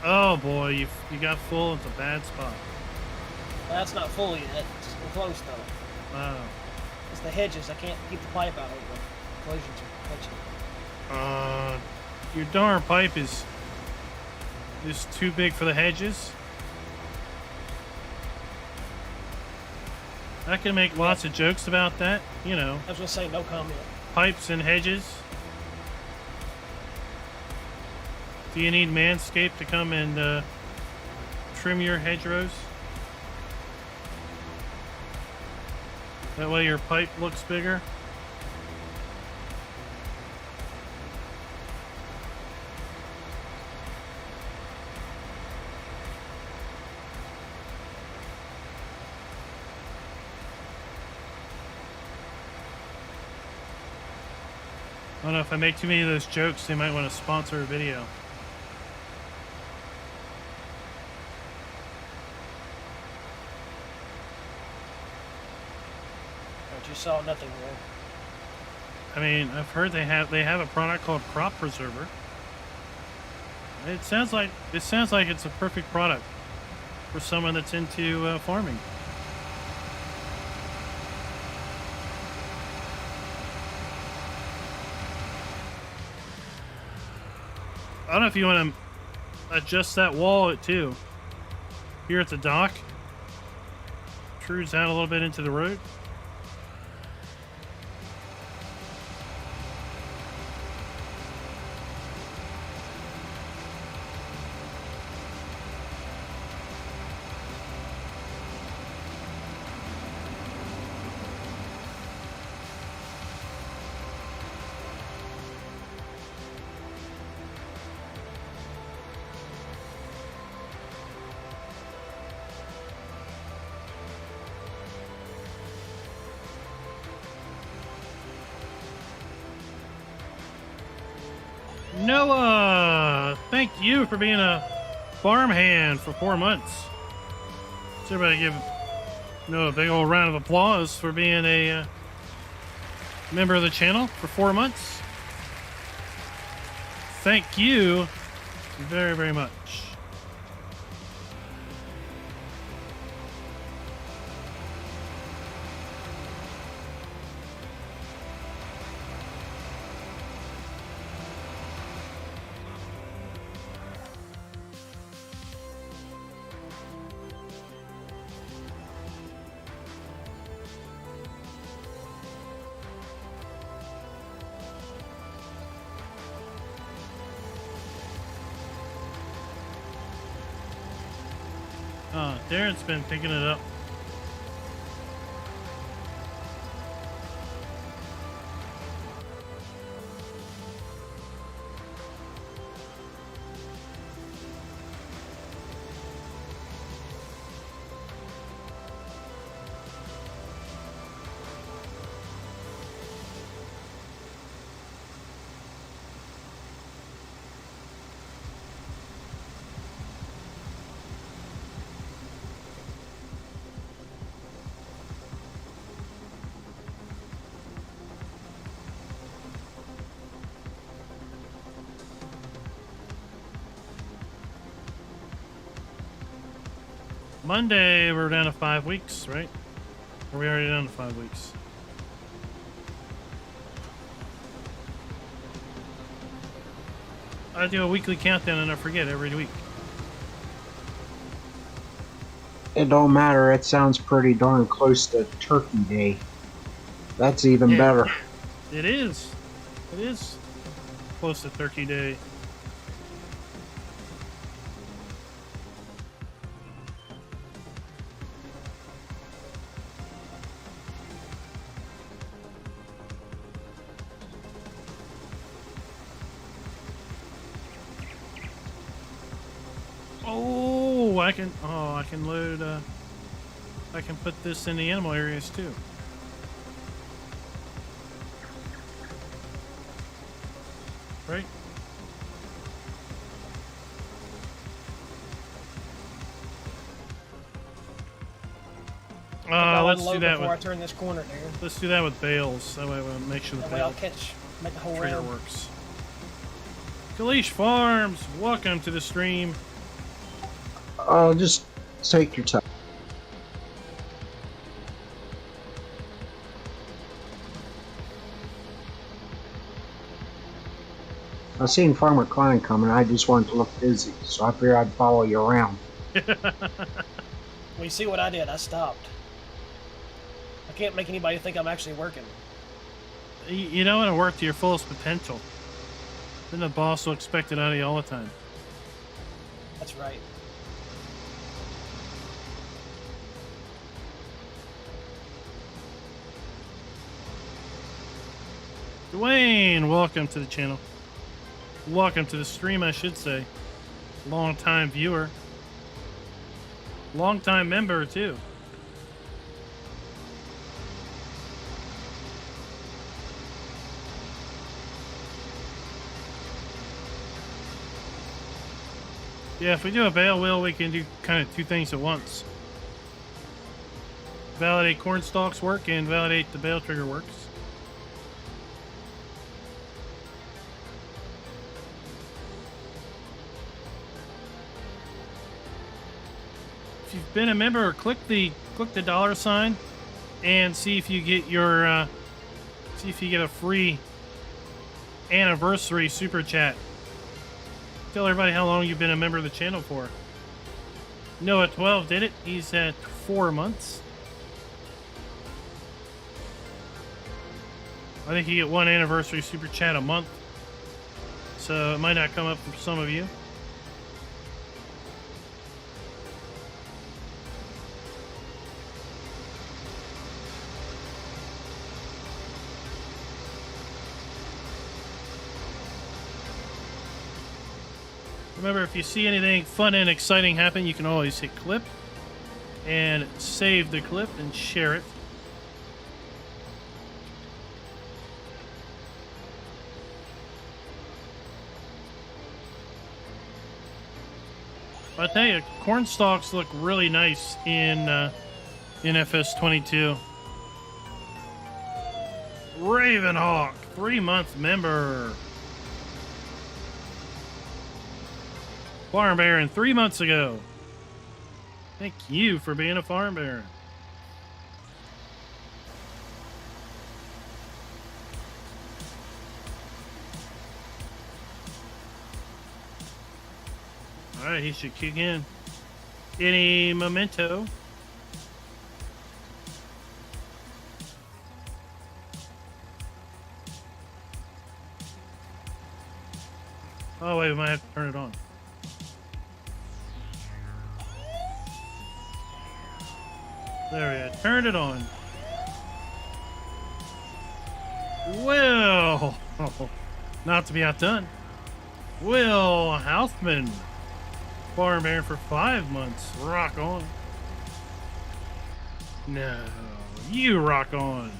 Oh boy, you got full. It's a bad spot. That's not full yet. We're close though. Wow. It's the hedges. I can't keep the pipe out of the collisions are catching. Your darn pipe is too big for the hedges. I can make lots of jokes about that, you know. I was gonna say no comment. Pipes and hedges. Do you need Manscaped to come and trim your hedgerows? That way your pipe looks bigger. I don't know, if I make too many of those jokes, they might want to sponsor a video. I just saw nothing there. I mean, I've heard they have a product called Crop Preserver. It sounds like it's a perfect product for someone that's into farming. I don't know if you want to adjust that wall too. Here at the dock, intrudes out a little bit into the road. Noah, thank you for being a farmhand for 4 months. So everybody give Noah a big old round of applause for being a member of the channel for 4 months. Thank you very, very much. Darren's been picking it up. Monday, we're down to 5 weeks, right? Or are we already down to 5 weeks? I do a weekly countdown and I forget every week. It don't matter. It sounds pretty darn close to Turkey Day. That's even better. It is. It is close to Turkey Day. I can load, I can put this in the animal areas too. Right? let's do unload that before I with, turn this corner, dude. let's do that with bales. That way we'll make sure the That way I'll bale make the whole trigger round. works. Kalish Farms, welcome to the stream. Just take your time. I seen Farmer Klein coming. I just wanted to look busy, so I figured I'd follow you around. Well, you see what I did? I stopped. I can't make anybody think I'm actually working. You don't want to work to your fullest potential. Then the boss will expect it out of you all the time. That's right. Dwayne, welcome to the channel. Welcome to the stream, I should say. Long-time viewer. Long-time member, too. Yeah, if we do a bale wheel, we can do kind of two things at once. Validate corn stalks work and validate the bale trigger works. If you've been a member, click the $sign and see if you get your see if you get a free anniversary super chat. Tell everybody how long you've been a member of the channel for. Noah 12 did it. He's at 4 months. I think you get one anniversary super chat a month, so it might not come up for some of you. Remember, if you see anything fun and exciting happen, you can always hit clip and save the clip and share it. I tell you, corn stalks look really nice in FS22. Ravenhawk, 3-month member. Farm Baron 3 months ago. Thank you for being a Farm Baron. Alright, he should kick in. Any memento? Oh wait, we might have to turn it on. There we go. Turn it on. Will. Oh, not to be outdone. Will Houthman. Farm Baron for 5 months. Rock on. No. You rock on.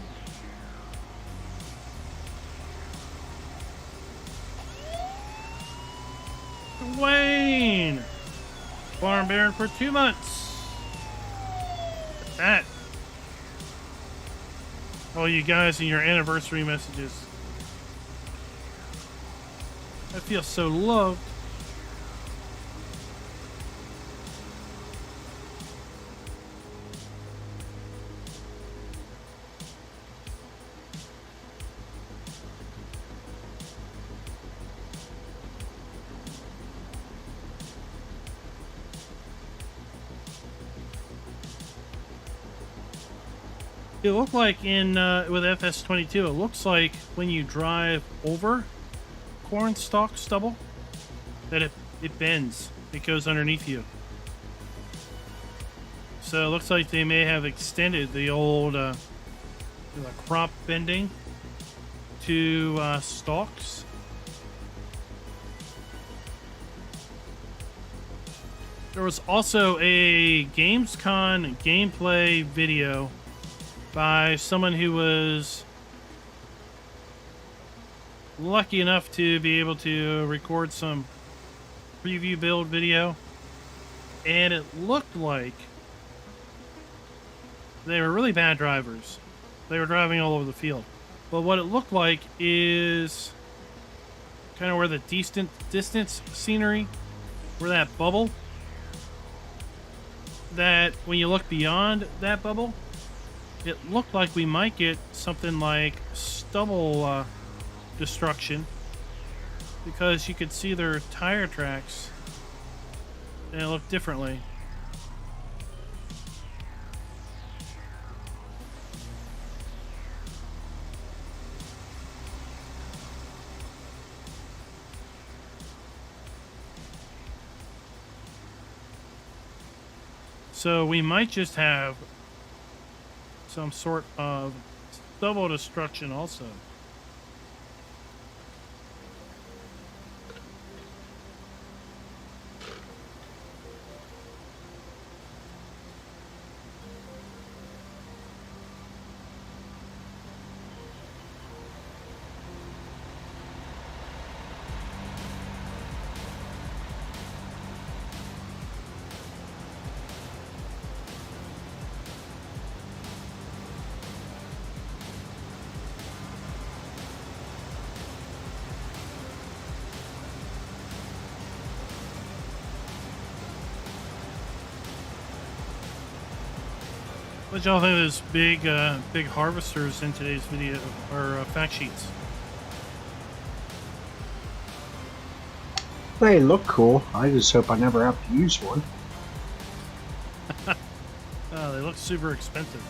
Dwayne. Farm Baron for 2 months. That. All you guys and your anniversary messages. I feel so loved. It looked like in with FS22, it looks like when you drive over corn stalk stubble that it bends. It goes underneath you. So it looks like they may have extended the old crop bending to stalks. There was also a Gamescom gameplay video by someone who was lucky enough to be able to record some preview build video, and it looked like They were really bad drivers. They were driving all over the field. But what it looked like is kind of where the distance scenery, where that bubble, that when you look beyond that bubble, it looked like we might get something like stubble destruction, because you could see their tire tracks and it looked differently. So we might just have some sort of stubble destruction also. What y'all think of those big harvesters in today's video or fact sheets? They look cool. I just hope I never have to use one. They look super expensive.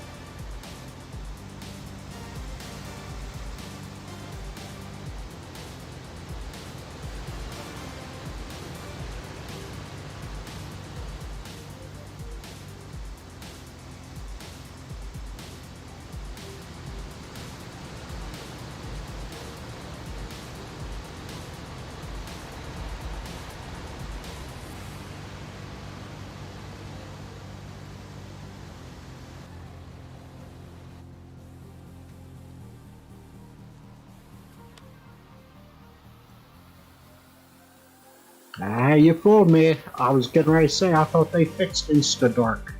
Ah, you fooled me. I was getting ready to say I thought they fixed Instadark.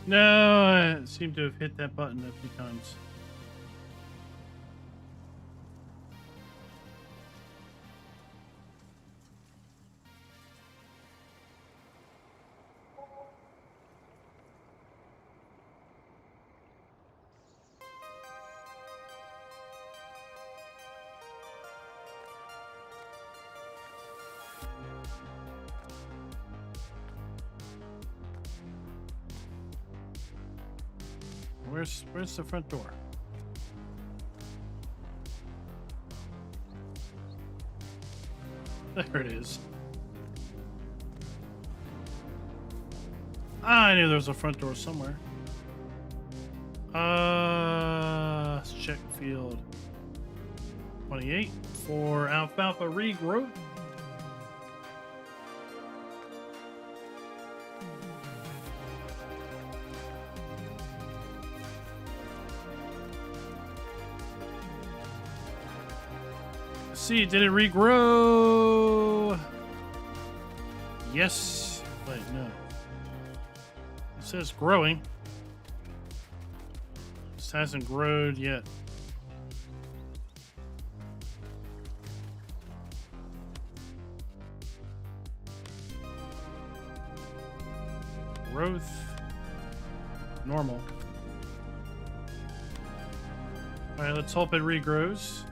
No, I seem to have hit that button a few times. Where's the front door? There it is. I knew there was a front door somewhere. Let's check field 28 for alfalfa regrowth. See, did it regrow? Yes. Wait, no. It says growing. This hasn't grown yet. Growth. Normal. Alright, let's hope it regrows.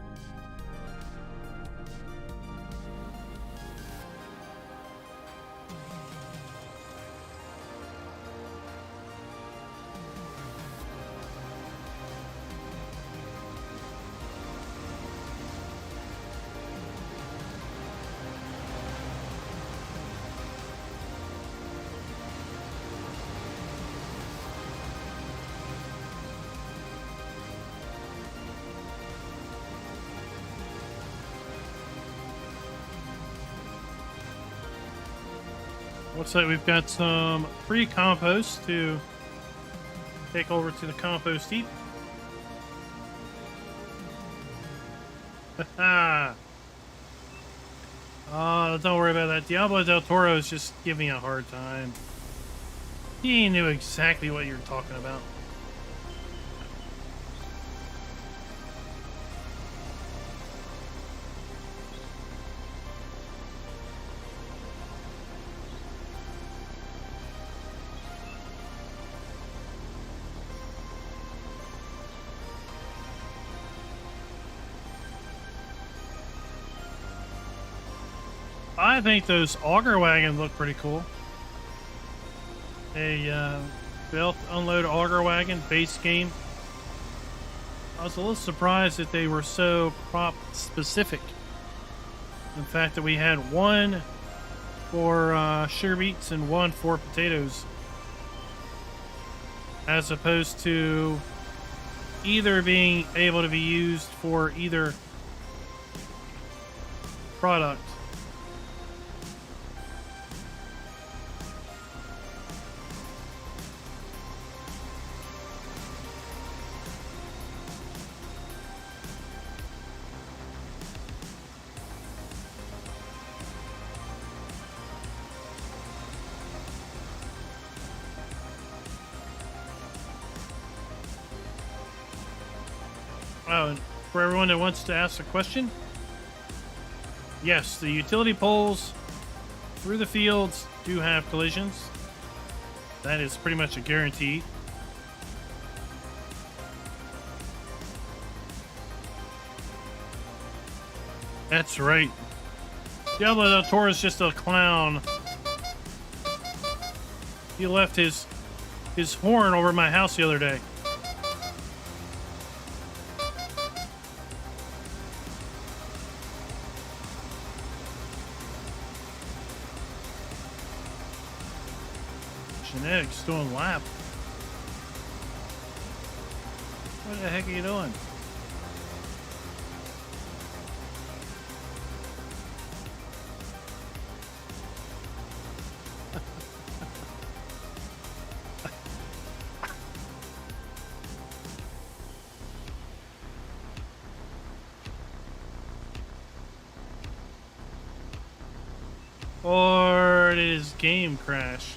Looks like we've got some free compost to take over to the compost heap. Oh, don't worry about that. Diablo del Toro is just giving me a hard time. He knew exactly what you were talking about. I think those auger wagons look pretty cool. A belt unload auger wagon base game. I was a little surprised that they were so crop specific. In fact, that we had one for sugar beets and one for potatoes, as opposed to either being able to be used for either product. Oh, and for everyone that wants to ask a question, yes, the utility poles through the fields do have collisions. That is pretty much a guarantee. That's right. Diablo del Toro is just a clown. He left his horn over my house the other day. Genetics doing lap. What the heck are you doing? Or did his game crash?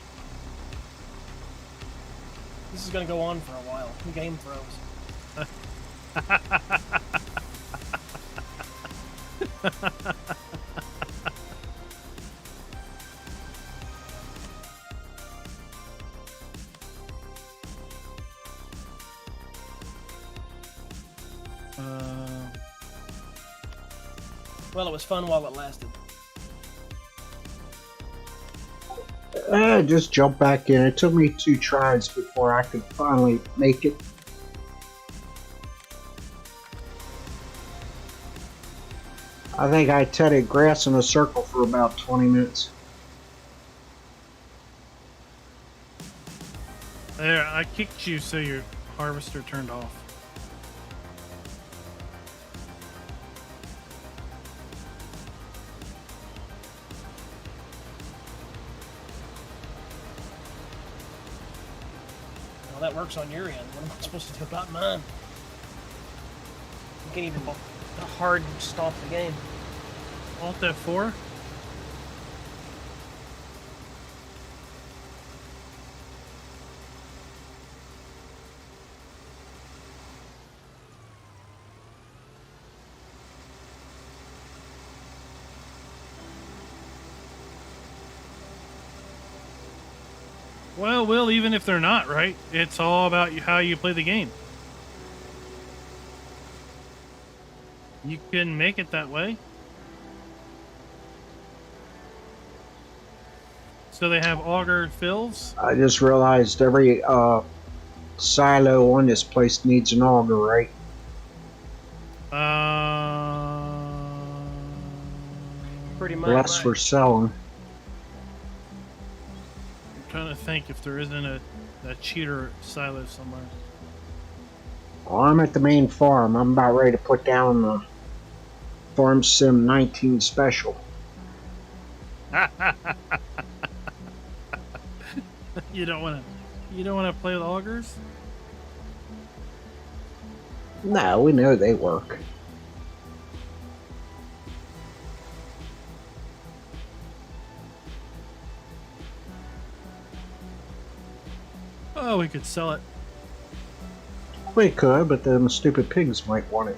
This is gonna go on for a while. The game froze. Well, it was fun while it lasted. Just jump back in. It took me 2 tries before I could finally make it. I think I tedded grass in a circle for about 20 minutes. There, I kicked you so your harvester turned off. Well, that works on your end. What am I supposed to do about mine? You can't even hard stop the game. Alt F4? Well, Will, even if they're not, right? It's all about how you play the game. You can make it that way. So they have auger fills. I just realized every silo on this place needs an auger, right? Pretty much. Less for selling. I'm trying to think if there isn't a cheater silo somewhere. Well, I'm at the main farm. I'm about ready to put down the Farm Sim 19 special. You don't want to play with augers? No, we know they work. Oh, we could sell it. We could, but then the stupid pigs might want it.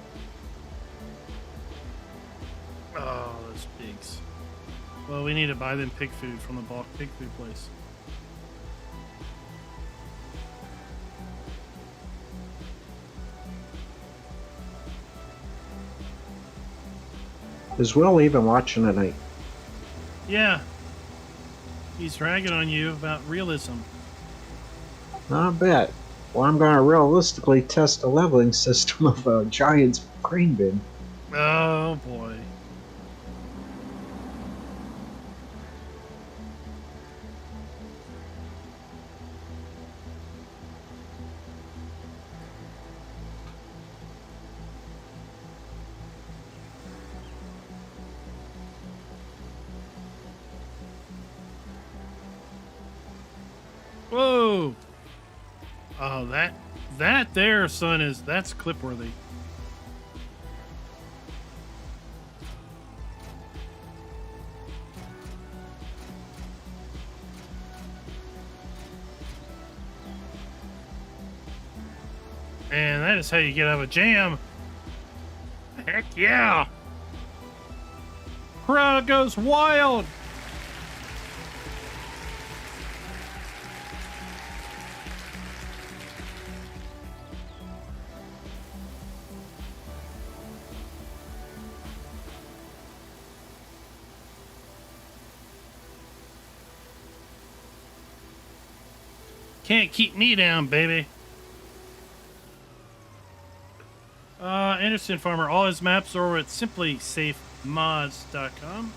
Oh, those pigs. Well, we need to buy them pig food from the bulk pig food place. Is Will even watching tonight? Yeah. He's ragging on you about realism. I bet. Well, I'm going to realistically test the leveling system of a giant's grain bin. Oh, boy. Whoa! Oh, that there, son, that's clip-worthy. And that is how you get out of a jam. Heck yeah! Crowd goes wild! Can't keep me down, baby. Anderson Farmer, all his maps are at simplysafemods.com.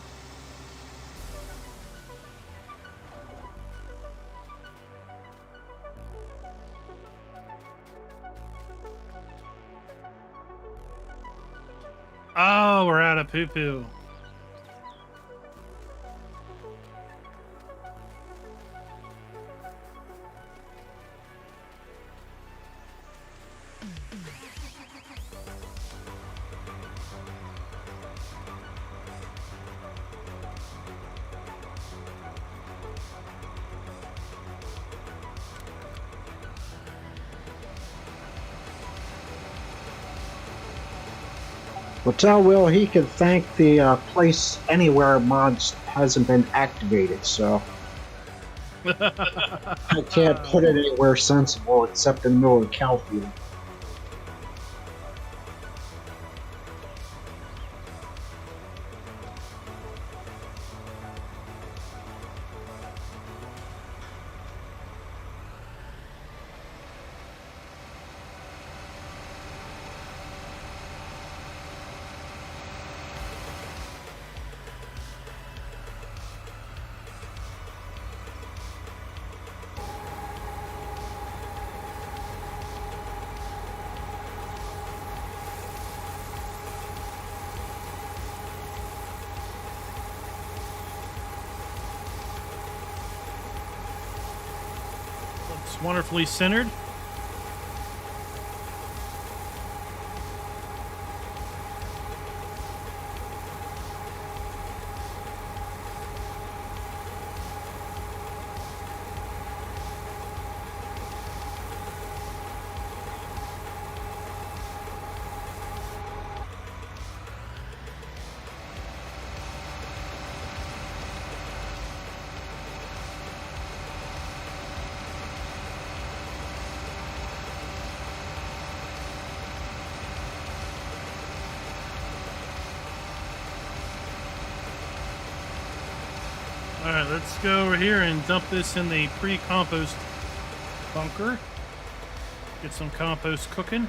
Oh, we're out of poo-poo. Well, tell Will he can thank the place anywhere mods hasn't been activated, so I can't put it anywhere sensible except in the middle of the cow field. Looks wonderfully centered. Alright, let's go over here and dump this in the pre-compost bunker. Get some compost cooking.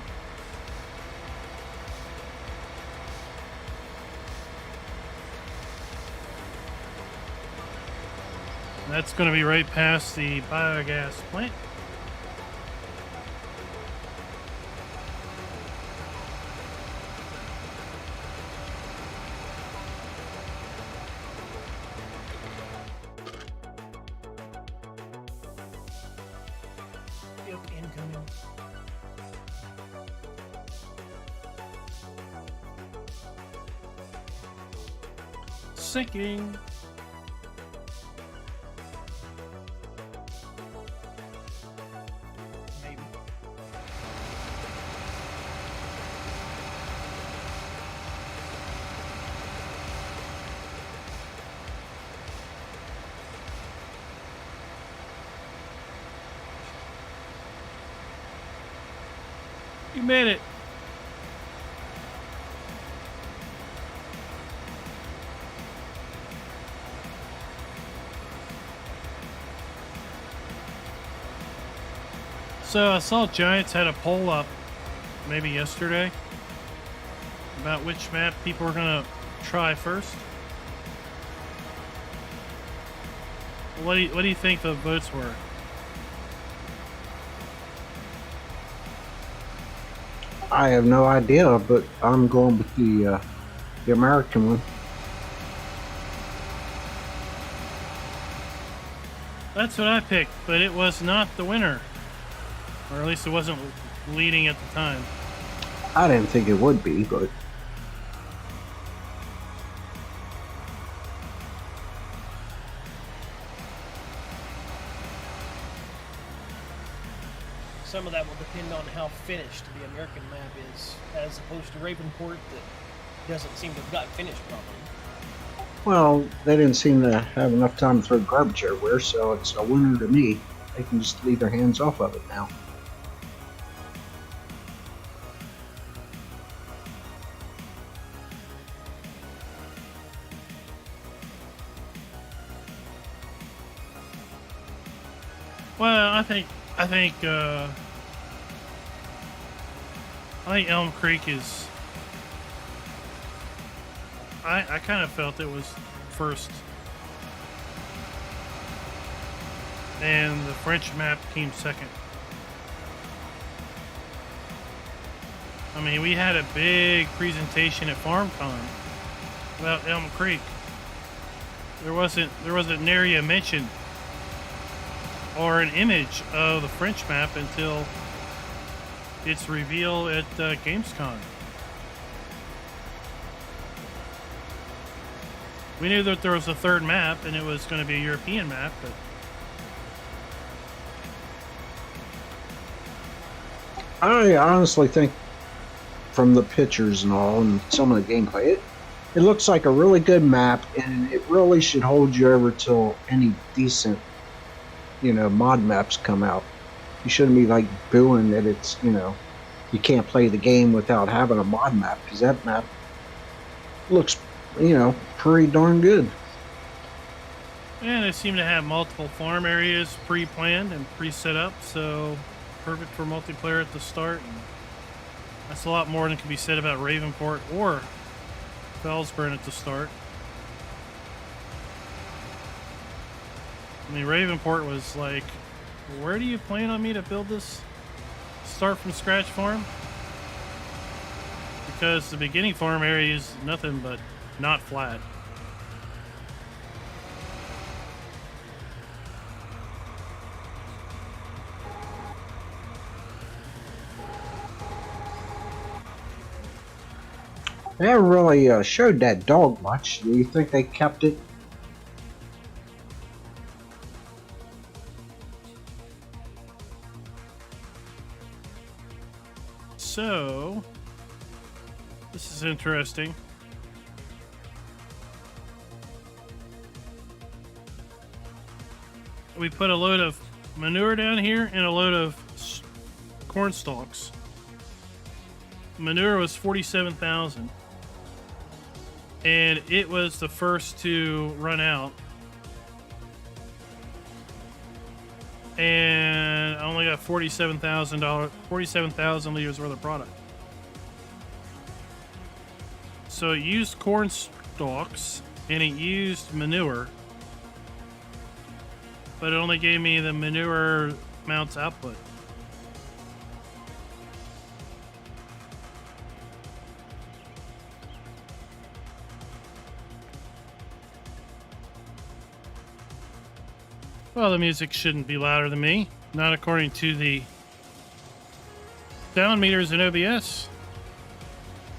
That's going to be right past the biogas plant. coming. Sinking. Maybe. You made it. So I saw Giants had a poll up maybe yesterday about which map people were gonna try first. What do you think the votes were? I have no idea, but I'm going with the American one. That's what I picked, but it was not the winner. Or at least it wasn't leading at the time. I didn't think it would be, but Some of that will depend on how finished the American map is, as opposed to Ravenport that doesn't seem to have got finished properly. well, they didn't seem to have enough time to throw garbage everywhere, so it's a winner to me. They can just leave their hands off of it now. Well, I think Elm Creek is. I kind of felt it was first, and the French map came second. I mean, we had a big presentation at FarmCon about Elm Creek. There wasn't nary a mention or an image of the French map until its reveal at Gamescom. We knew that there was a third map and it was going to be a European map, but I honestly think from the pictures and all and some of the gameplay, it looks like a really good map, and it really should hold you over till any decent, mod maps come out. You shouldn't be like booing that it's, you can't play the game without having a mod map, because that map looks, pretty darn good. and they seem to have multiple farm areas pre-planned and pre-set up, so perfect for multiplayer at the start. And that's a lot more than can be said about Ravenport or Felsburn at the start. I mean, Ravenport was like, where do you plan on me to build this start from scratch farm? Because the beginning farm area is nothing but not flat. They haven't really showed that dog much. Do you think they kept it? So, this is interesting. We put a load of manure down here and a load of corn stalks. Manure was 47,000. And it was the first to run out. And I only got $47,000 liters worth of product. So it used corn stalks and it used manure, but it only gave me the manure amounts output. Well, the music shouldn't be louder than me. Not according to the Sound meters in OBS.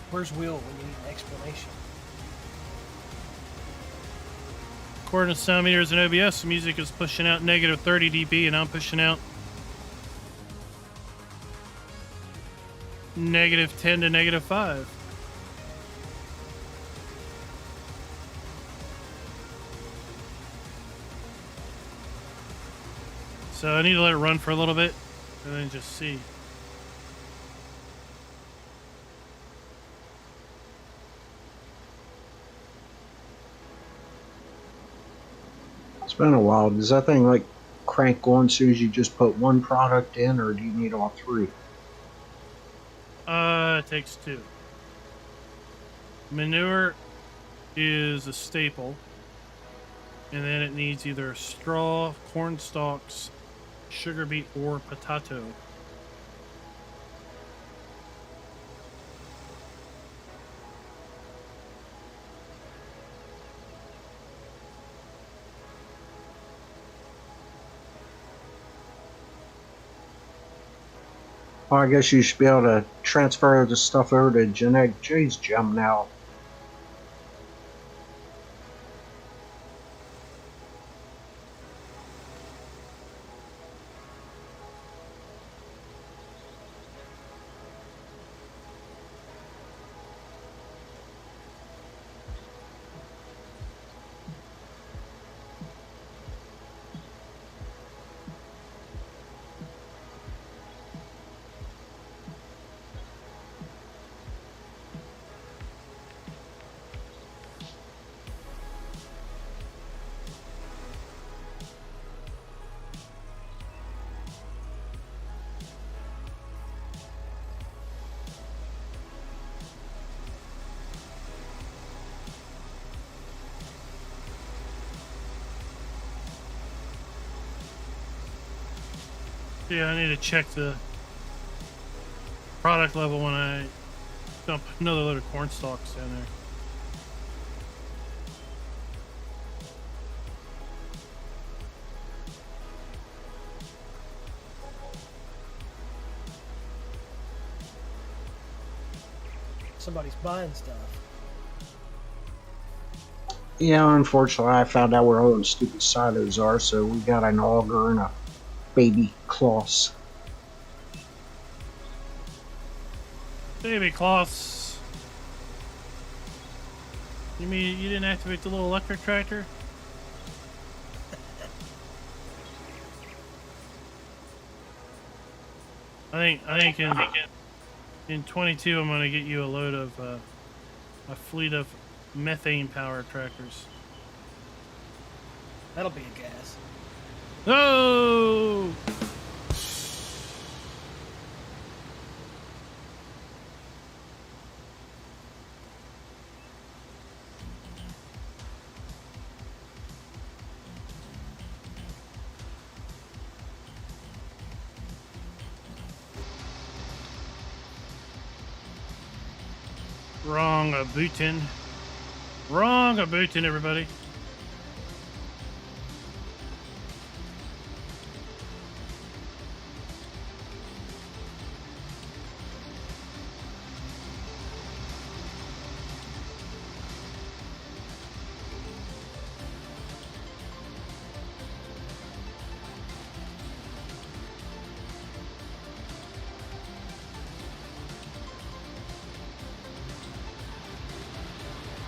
Where's Will when you need an explanation? According to sound meters in OBS, the music is pushing out negative 30 dB, and I'm pushing out negative 10 to negative 5. So I need to let it run for a little bit and then just see. It's been a while. Does that thing like crank on as soon as you just put one product in, or do you need all three? It takes two. Manure is a staple, and then it needs either straw, corn stalks, sugar beet, or potato. Well, I guess you should be able to transfer the stuff over to Genetic J's gem now. Yeah, I need to check the product level when I dump another load of corn stalks down there. Somebody's buying stuff. Yeah, unfortunately, I found out where all those stupid silos are, so we got an auger and a baby cloths. Baby cloths. You mean you didn't activate the little electric tractor? I think in 22 I'm gonna get you a load of a fleet of methane powered tractors. That'll be a gas. Oh! Wrong a bootin'. Wrong a bootin', everybody.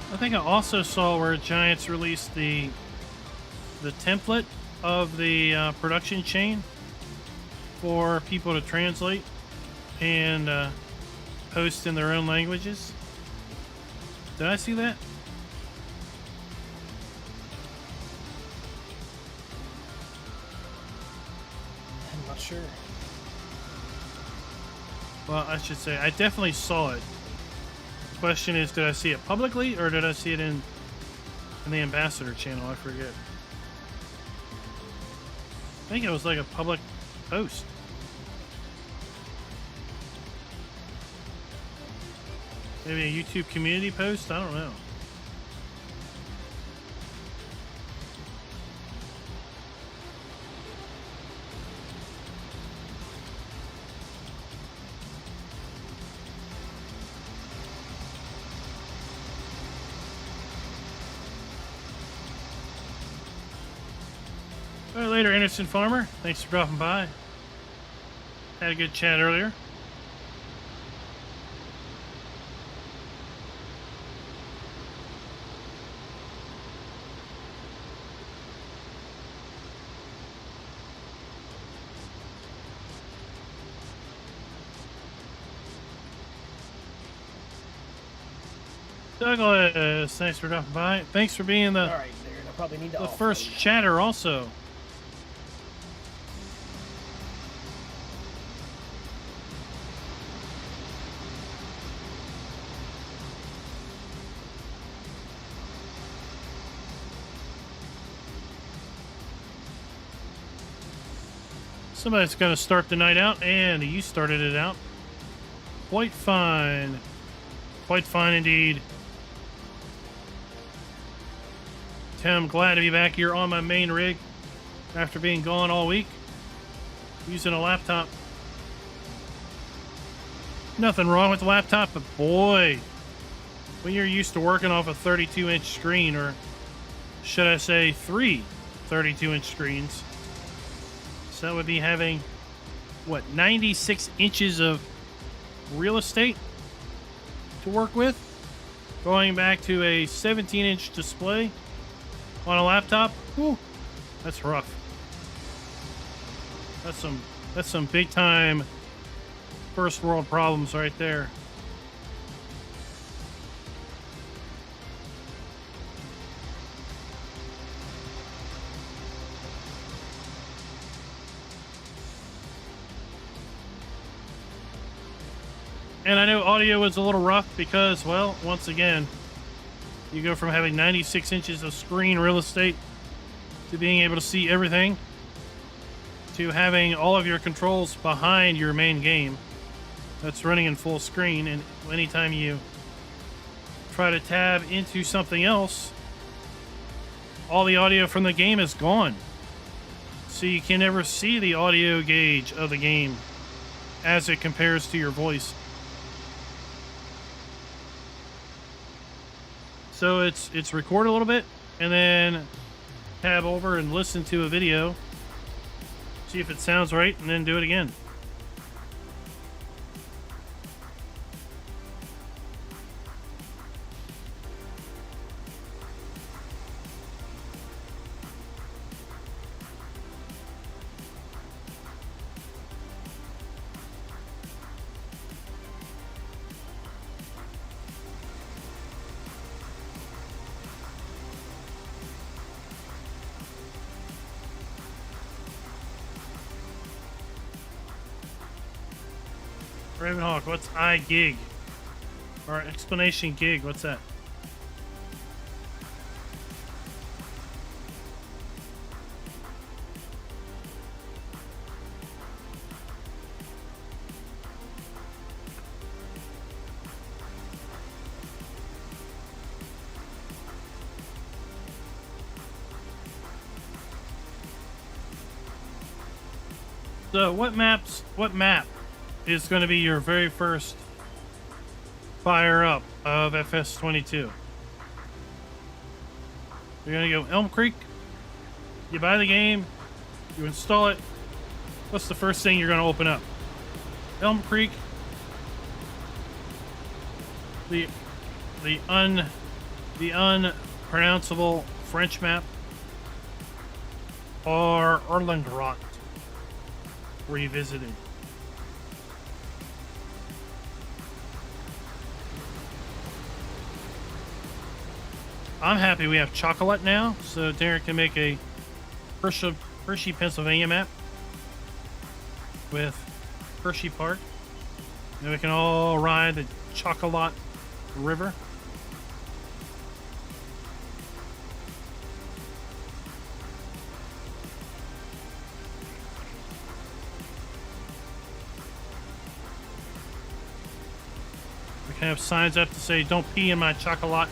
I think I also saw where Giants released the template of the production chain for people to translate and post in their own languages. Did I see that? I'm not sure. Well, I should say I definitely saw it. Question is, did I see it publicly or did I see it in the ambassador channel? I forget. I think it was like a public post. Maybe a YouTube community post? I don't know. All right, later, Anderson Farmer. Thanks for dropping by. Had a good chat earlier. Douglas, thanks for dropping by. Thanks for being All right, Darren. I probably need to. the first chatter also. Somebody's going to start the night out, and you started it out. Quite fine. Quite fine indeed. Tim, glad to be back here on my main rig after being gone all week using a laptop. Nothing wrong with the laptop, but boy, when you're used to working off a 32-inch screen, or should I say 3 32-inch screens, so that would be having, what, 96 inches of real estate to work with, going back to a 17-inch display on a laptop. Whew, that's rough. That's some big time first world problems right there. And I know audio was a little rough because, well, once again, you go from having 96 inches of screen real estate to being able to see everything to having all of your controls behind your main game that's running in full screen. And anytime you try to tab into something else, all the audio from the game is gone. So you can never see the audio gauge of the game as it compares to your voice. So it's record a little bit and then tab over and listen to a video, see if it sounds right, and then do it again. Ravenhawk, what's iGig? Or explanation gig, what's that? So what map is going to be your very first fire up of FS22? You're going to go Elm Creek, you buy the game, you install it. What's the first thing you're going to open up? Elm Creek, the unpronounceable French map, or Erlengrot, where you visited? I'm happy we have chocolate now, so Darren can make a Hershey, Pennsylvania map with Hershey Park. And we can all ride the Chocolate River. We can have signs up to say, "Don't pee in my chocolate."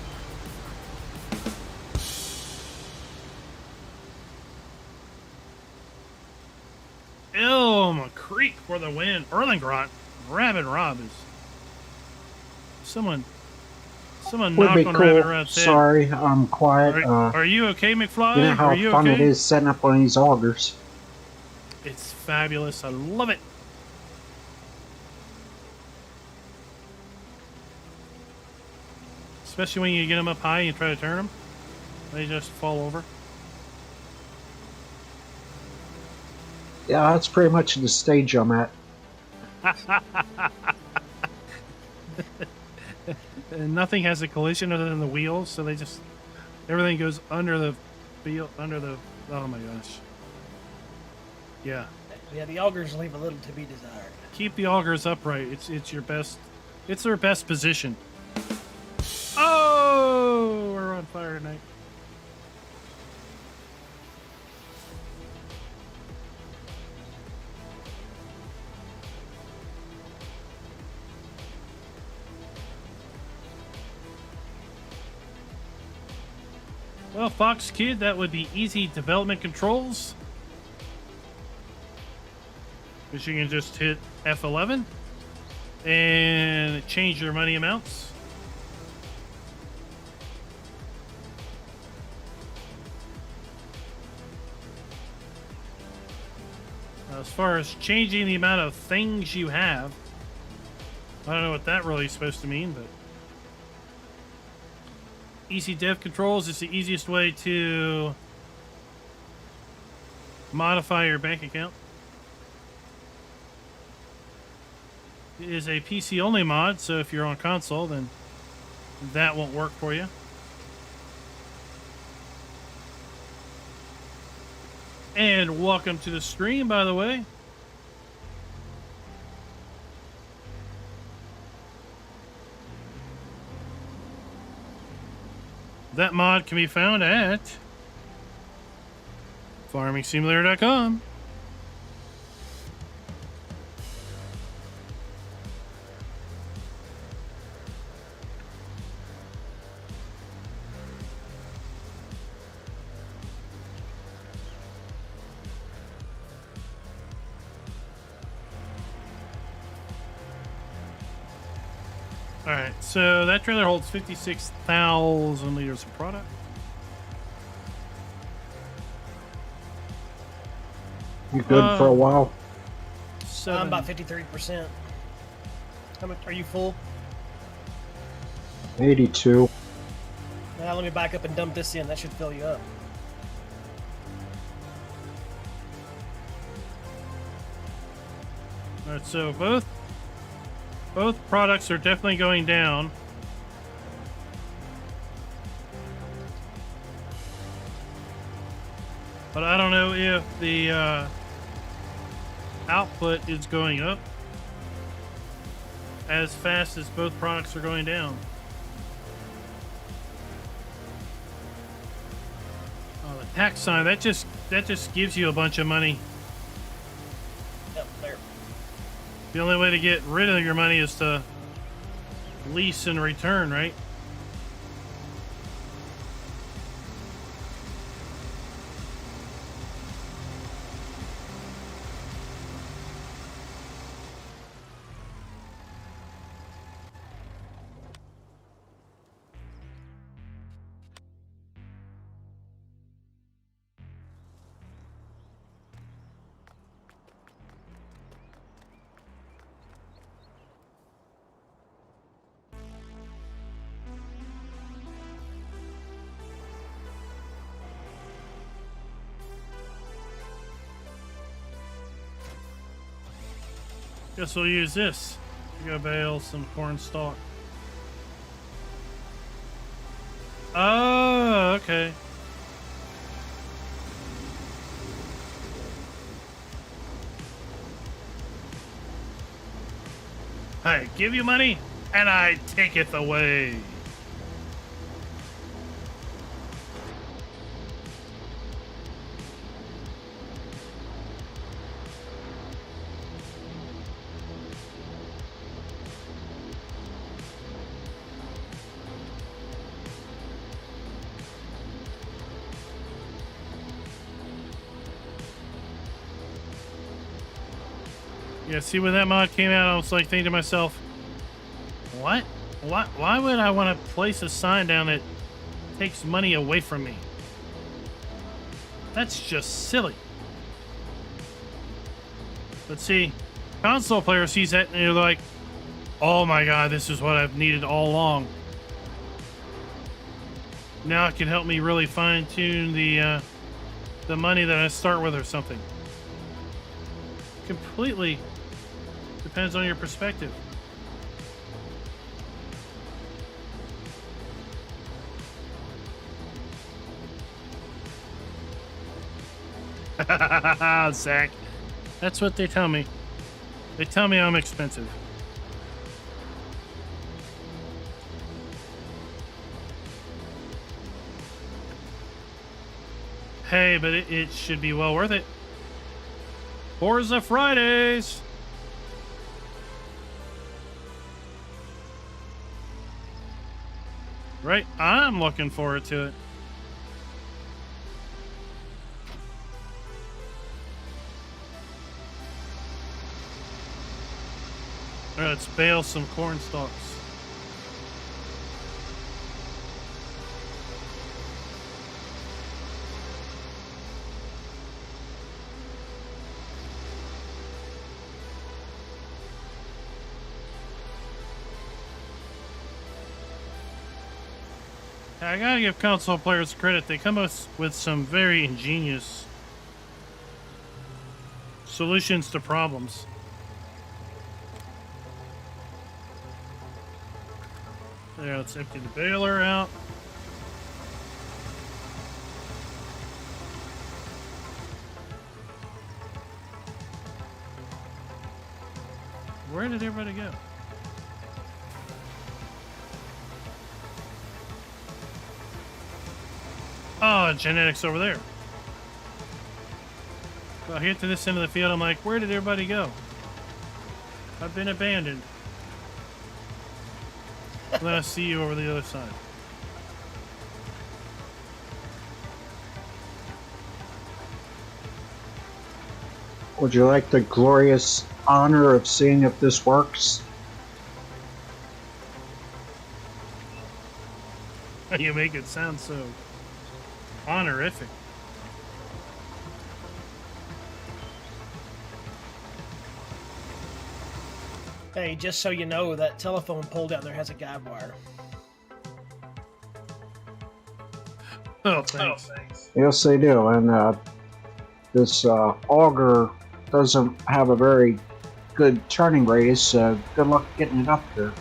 Elm Creek for the win. Erlengrot. Rabid Rob is... Someone Someone Would knock be on Rabbit cool. Rod's head. Sorry, I'm quiet. Are you okay, McFly? You know how Are you fun okay? it is setting up on these augers. It's fabulous. I love it. Especially when you get them up high and you try to turn them. They just fall over. Yeah, that's pretty much the stage I'm at. And nothing has a collision other than the wheels, so they just... Everything goes under the wheel, under the... Oh my gosh. Yeah. Yeah, the augers leave a little to be desired. Keep the augers upright. It's your best... It's their best position. Oh! We're on fire tonight. Well, Fox Kid, that would be easy development controls. Because you can just hit F11 and change your money amounts. As far as changing the amount of things you have, I don't know what that really is supposed to mean, but easy dev controls is the easiest way to modify your bank account. It is a PC only mod, so if you're on console, then that won't work for you. And welcome to the stream, by the way. That mod can be found at farmingsimulator.com. Alright, so that trailer holds 56,000 liters of product. You good for a while? I'm about 53%. How much are you full? 82. Now let me back up and dump this in. That should fill you up. Alright, so both products are definitely going down. But I don't know if the output is going up as fast as both products are going down. Oh, the tax sign, that just gives you a bunch of money. Yep, there. The only way to get rid of your money is to lease and return, right? Guess we'll use this to go bale some corn stalk. Oh, okay. I give you money, and I take it away. Yeah, see when that mod came out, I was like thinking to myself, what? Why would I want to place a sign down that takes money away from me? That's just silly. But see, console player sees that and they're like, oh my god, this is what I've needed all along. Now it can help me really fine-tune the money that I start with or something. Completely depends on your perspective. Zach, that's what they tell me. They tell me I'm expensive. Hey, but it should be well worth it. Forza Fridays! Right? I'm looking forward to it. All right, let's bale some corn stalks. I gotta give console players credit. They come up with some very ingenious solutions to problems. There, let's empty the baler out. Where did everybody go? Oh, genetics over there. Well, here to this end of the field, I'm like, where did everybody go? I've been abandoned. Then I see you over the other side. Would you like the glorious honor of seeing if this works? You make it sound so honorific. Hey, just so you know, that telephone pole down there has a guide wire. Oh, thanks. Yes, they do. And this auger doesn't have a very good turning radius, so good luck getting it up there.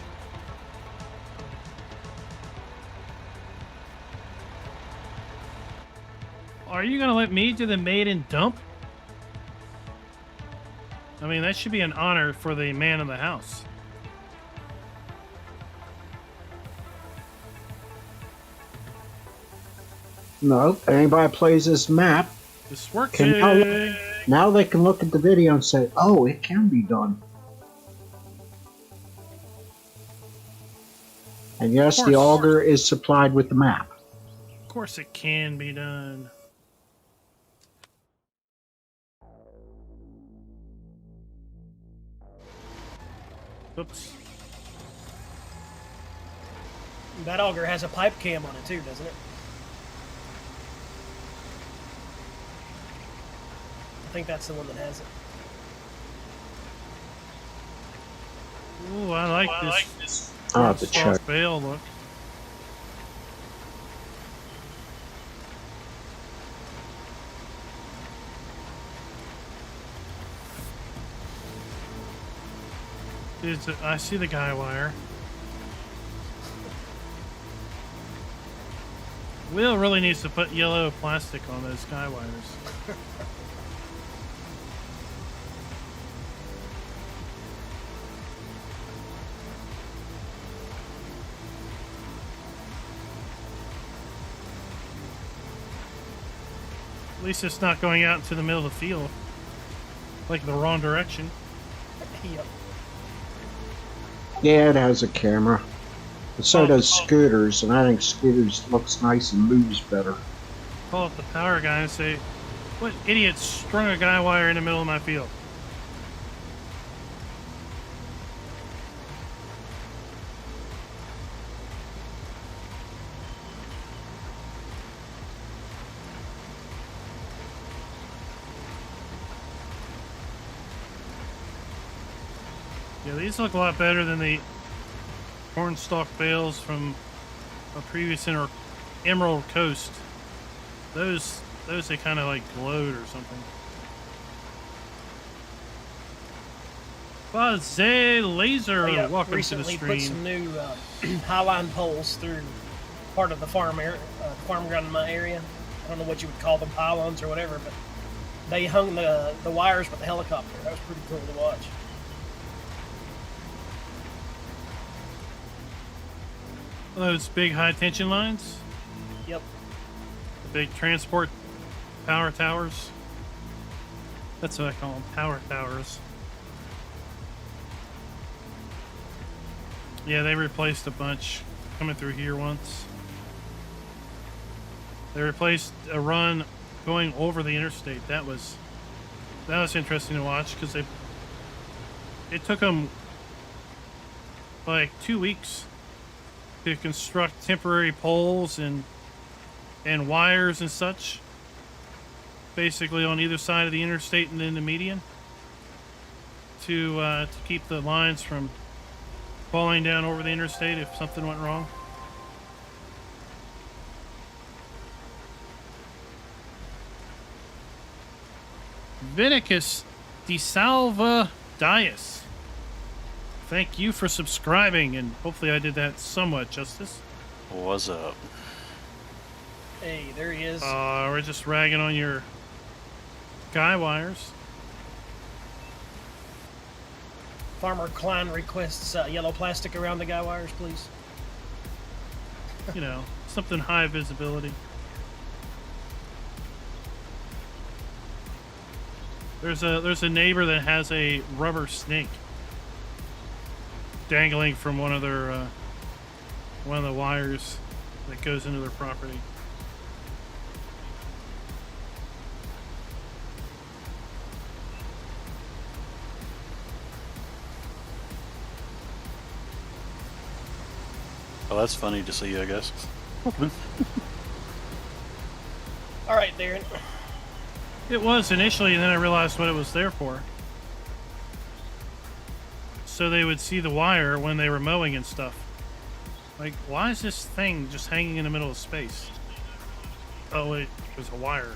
Are you going to let me do the maiden dump? I mean, that should be an honor for the man in the house. No, anybody plays this map This works. can now they can look at the video and say, oh, it can be done. And yes, the auger is supplied with the map. Of course it can be done. Oops. That auger has a pipe cam on it too, doesn't it? I think that's the one that has it. Ooh, I like this. I'll have to check. Bale look. Dude, I see the guy wire. Will really needs to put yellow plastic on those guy wires. At least it's not going out into the middle of the field, like the wrong direction. Yep. Yeah, it has a camera. But so does Scooters, and I think Scooters looks nice and moves better. Call up the power guy and say, what idiot strung a guy wire in the middle of my field? Yeah, these look a lot better than the corn stalk bales from a previous Emerald Coast. Those they kind of like glowed or something. Buzz Laser, welcome to the recently stream. put some new highline poles through part of the farm ground in my area. I don't know what you would call them, pylons or whatever, but they hung the wires with the helicopter. That was pretty cool to watch. Those big high tension lines, Yep. the big transport power towers. That's what I call them, power towers. Yeah, they replaced a bunch coming through here once. They replaced a run going over the interstate. That was interesting to watch because it took them like 2 weeks to construct temporary poles and wires and such, basically on either side of the interstate and then the median, to keep the lines from falling down over the interstate if something went wrong. Vinicus DeSalva Dias, thank you for subscribing, and hopefully I did that somewhat justice. What's up? Hey, there he is. We're just ragging on your guy wires. Farmer Klein requests yellow plastic around the guy wires, please. You know, something high visibility. There's a neighbor that has a rubber snake dangling from one of the wires that goes into their property. Well, that's funny to see, I guess. All right, Darren. It was initially, and then I realized what it was there for. So they would see the wire when they were mowing and stuff. Like, why is this thing just hanging in the middle of space? Oh wait, there's a wire.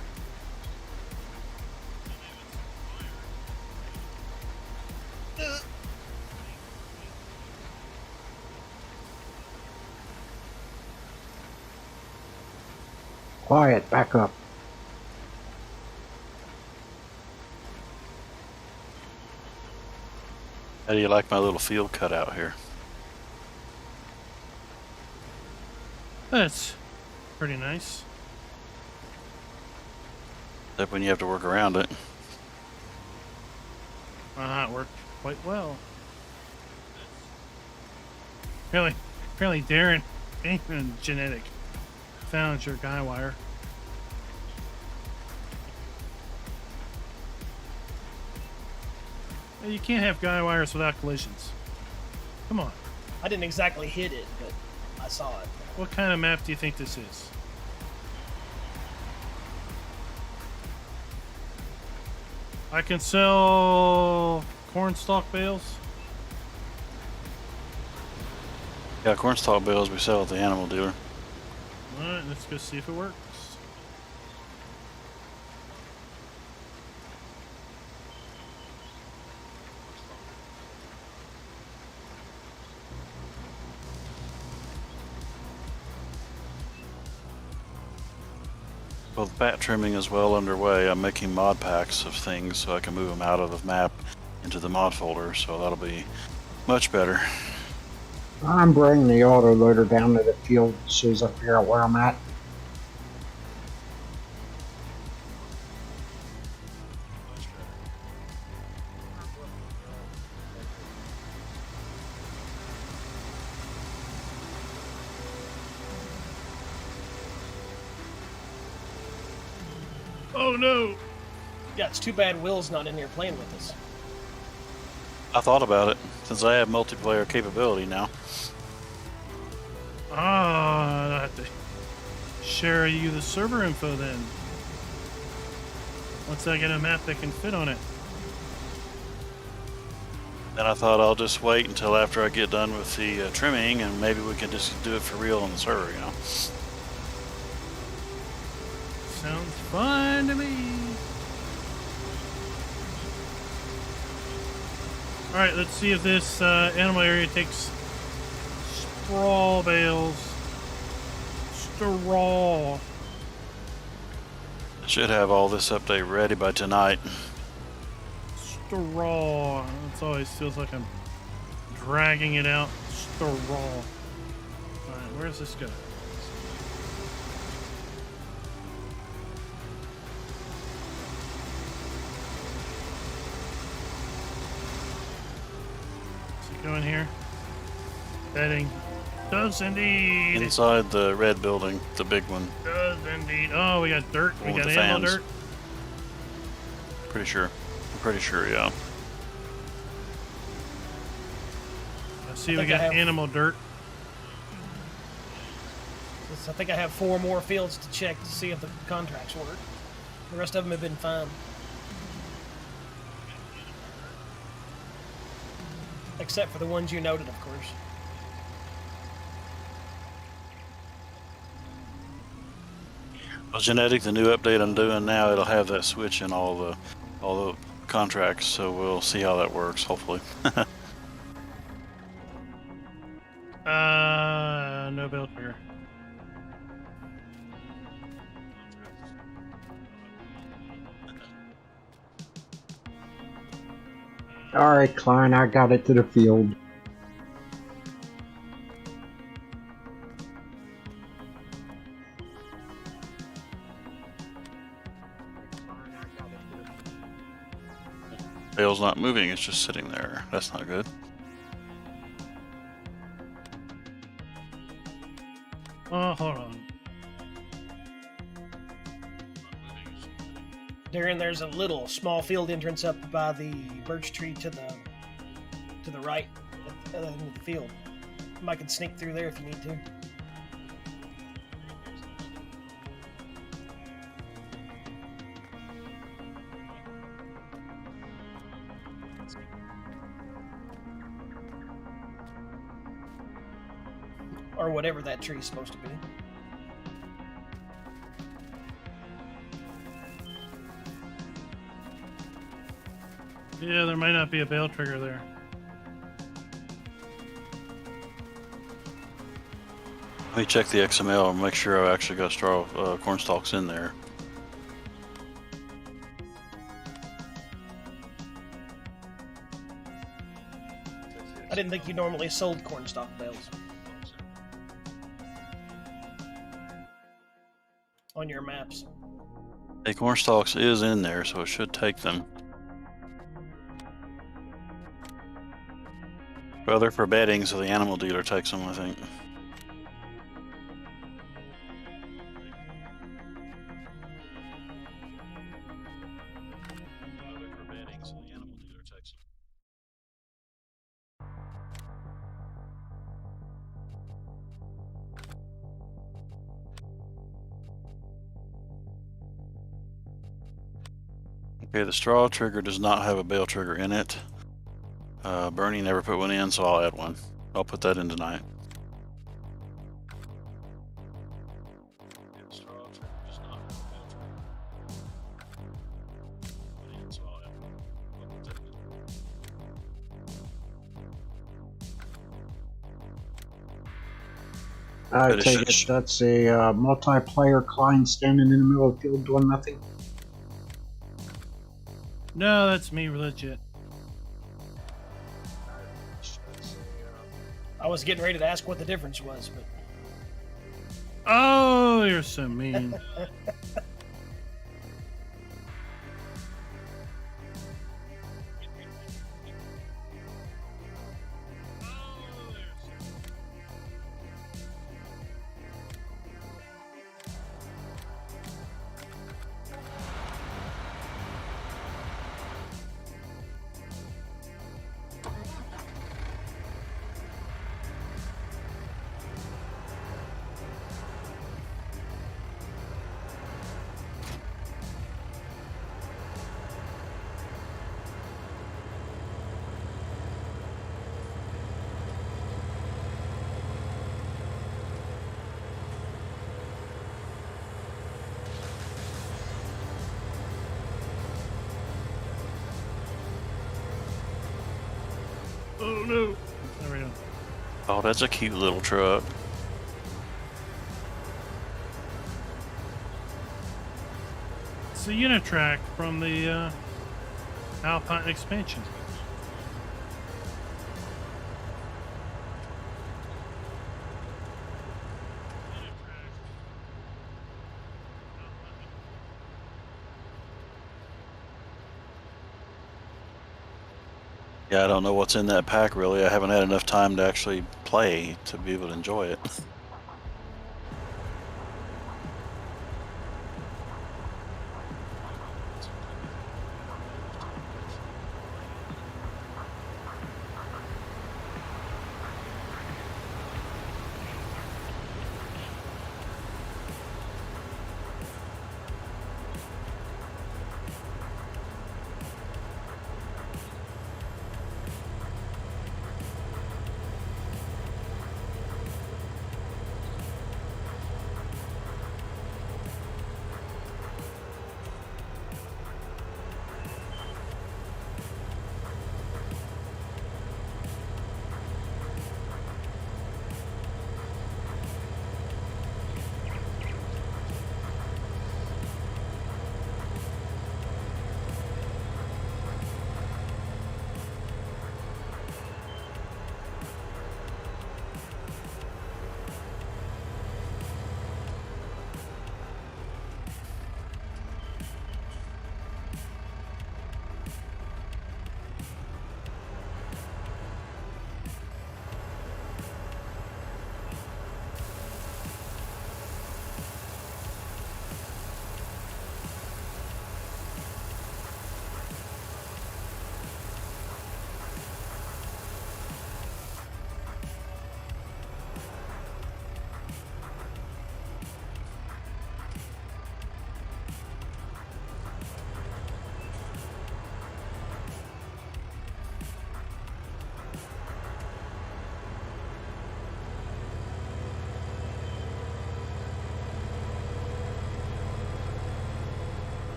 Quiet, back up. How do you like my little field cut out here? That's pretty nice. Except when you have to work around it. It worked quite well. Apparently Darren ain't even genetic. Found your guy wire. You can't have guy wires without collisions. Come on. I didn't exactly hit it, but I saw it. What kind of map do you think this is? I can sell corn stalk bales. Yeah, cornstalk bales we sell at the animal dealer. Alright, let's go see if it works. Well, the bat trimming is well underway. I'm making mod packs of things so I can move them out of the map into the mod folder, so that'll be much better. I'm bringing the auto loader down to the field as soon as I figure out where I'm at. Oh no! Yeah, it's too bad Will's not in here playing with us. I thought about it, since I have multiplayer capability now. I have to share you the server info then. Once I get a map that can fit on it. Then I thought I'll just wait until after I get done with the trimming, and maybe we can just do it for real on the server, you know? Sounds fun to me. All right, let's see if this animal area takes sprawl bales. Straw. I should have all this update ready by tonight. Straw. It always feels like I'm dragging it out. Straw. All right, where's this go? Is it going here? Bedding. Does indeed. Inside the red building, the big one. Does indeed. Oh, we got dirt. We With got the animal fans. dirt. Pretty sure. I'm pretty sure, yeah. I see we think I got have- animal dirt. I think I have 4 more fields to check to see if the contracts work. The rest of them have been fine. Except for the ones you noted, of course. Well, Genetic, the new update I'm doing now, it'll have that switch in all the contracts, so we'll see how that works, hopefully. No belt trigger. All right, Klein, I got it to the field. Bale's not moving, it's just sitting there. That's not good. Oh, hold on. Darren, there's a little small field entrance up by the birch tree to the right of the field. You might can sneak through there if you need to. Or whatever that tree's supposed to be. Yeah, there might not be a bale trigger there. Let me check the XML and make sure I've actually got straw corn stalks in there. I didn't think you normally sold cornstalk bales. On your maps. Hey, corn stalks is in there, so it should take them. Well, they're for bedding, so the animal dealer takes them, I think. Okay, the straw trigger does not have a bale trigger in it. Bernie never put one in, so I'll add one. I'll put that in tonight. I But it take should- it that's a multiplayer Klein standing in the middle of the field doing nothing. No, that's me, legit. I was getting ready to ask what the difference was, but Oh, you're so mean. Oh no! There we go. Oh, that's a cute little truck. It's the Unitrack from the Alpine expansion. Yeah, I don't know what's in that pack really. I haven't had enough time to actually play to be able to enjoy it.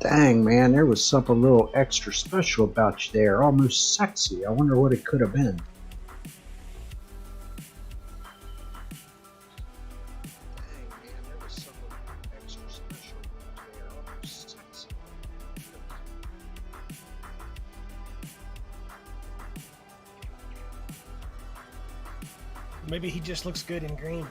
Dang, man, there was something a little extra special about you there. Almost sexy. I wonder what it could have been. Dang, man, there was something extra special about you there. Almost sexy. Maybe he just looks good in green.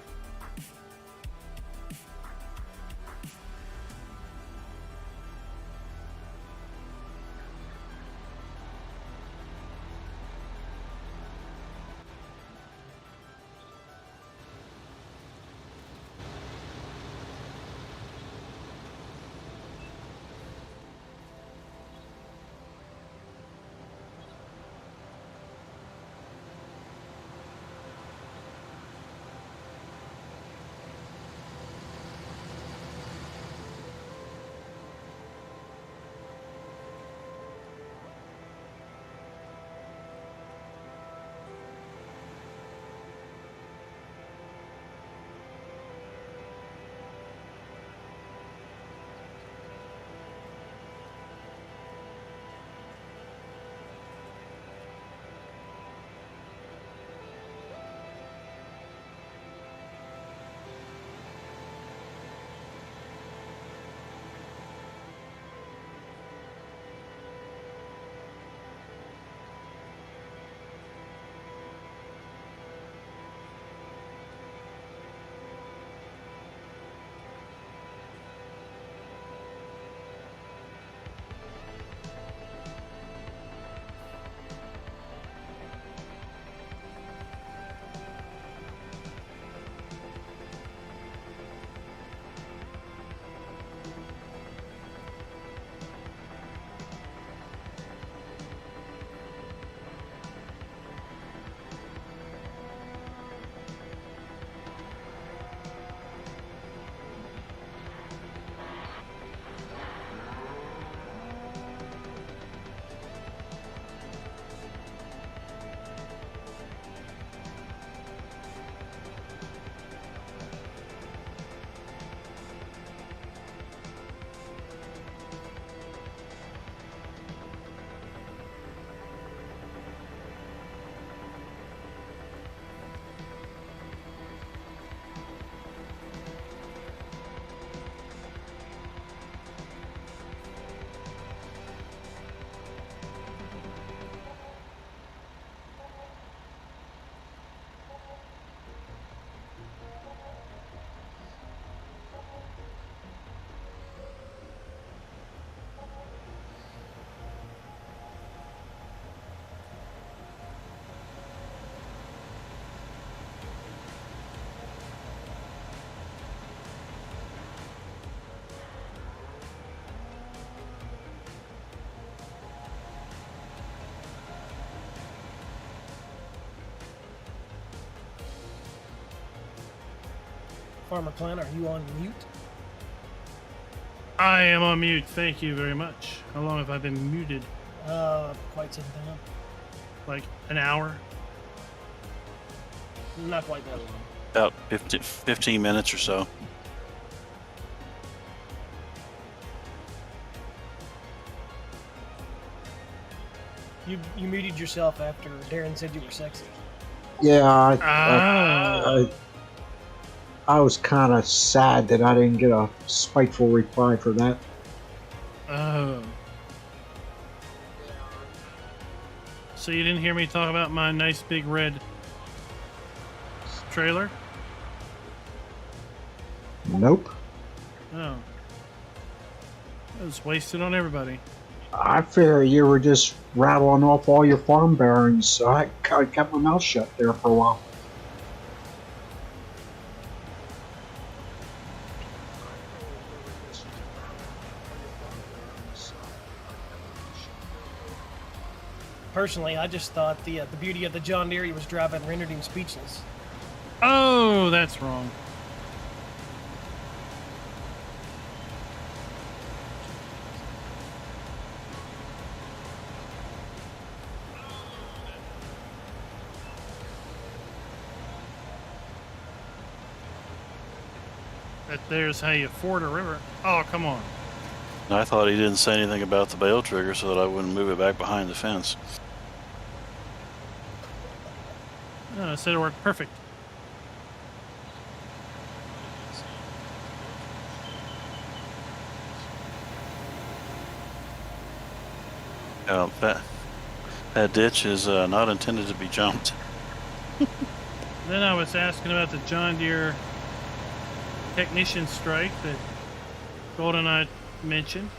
Farmer Klein, are you on mute? I am on mute. Thank you very much. How long have I been muted? Quite some time. Like an hour? Not quite that long. About 15 minutes or so. You muted yourself after Darren said you were sexy. Yeah, I was kind of sad that I didn't get a spiteful reply for that. Oh. So you didn't hear me talk about my nice big red trailer? Nope. Oh. It was wasted on everybody. I figure you were just rattling off all your farm bearings, so I kind of kept my mouth shut there for a while. Personally, I just thought the beauty of the John Deere he was driving rendered him speechless. Oh, that's wrong. That there's how you ford a river. Oh, come on. I thought he didn't say anything about the bale trigger so that I wouldn't move it back behind the fence. No, I said it worked perfect. That ditch is not intended to be jumped. Then I was asking about the John Deere technician strike that Golden and I mentioned.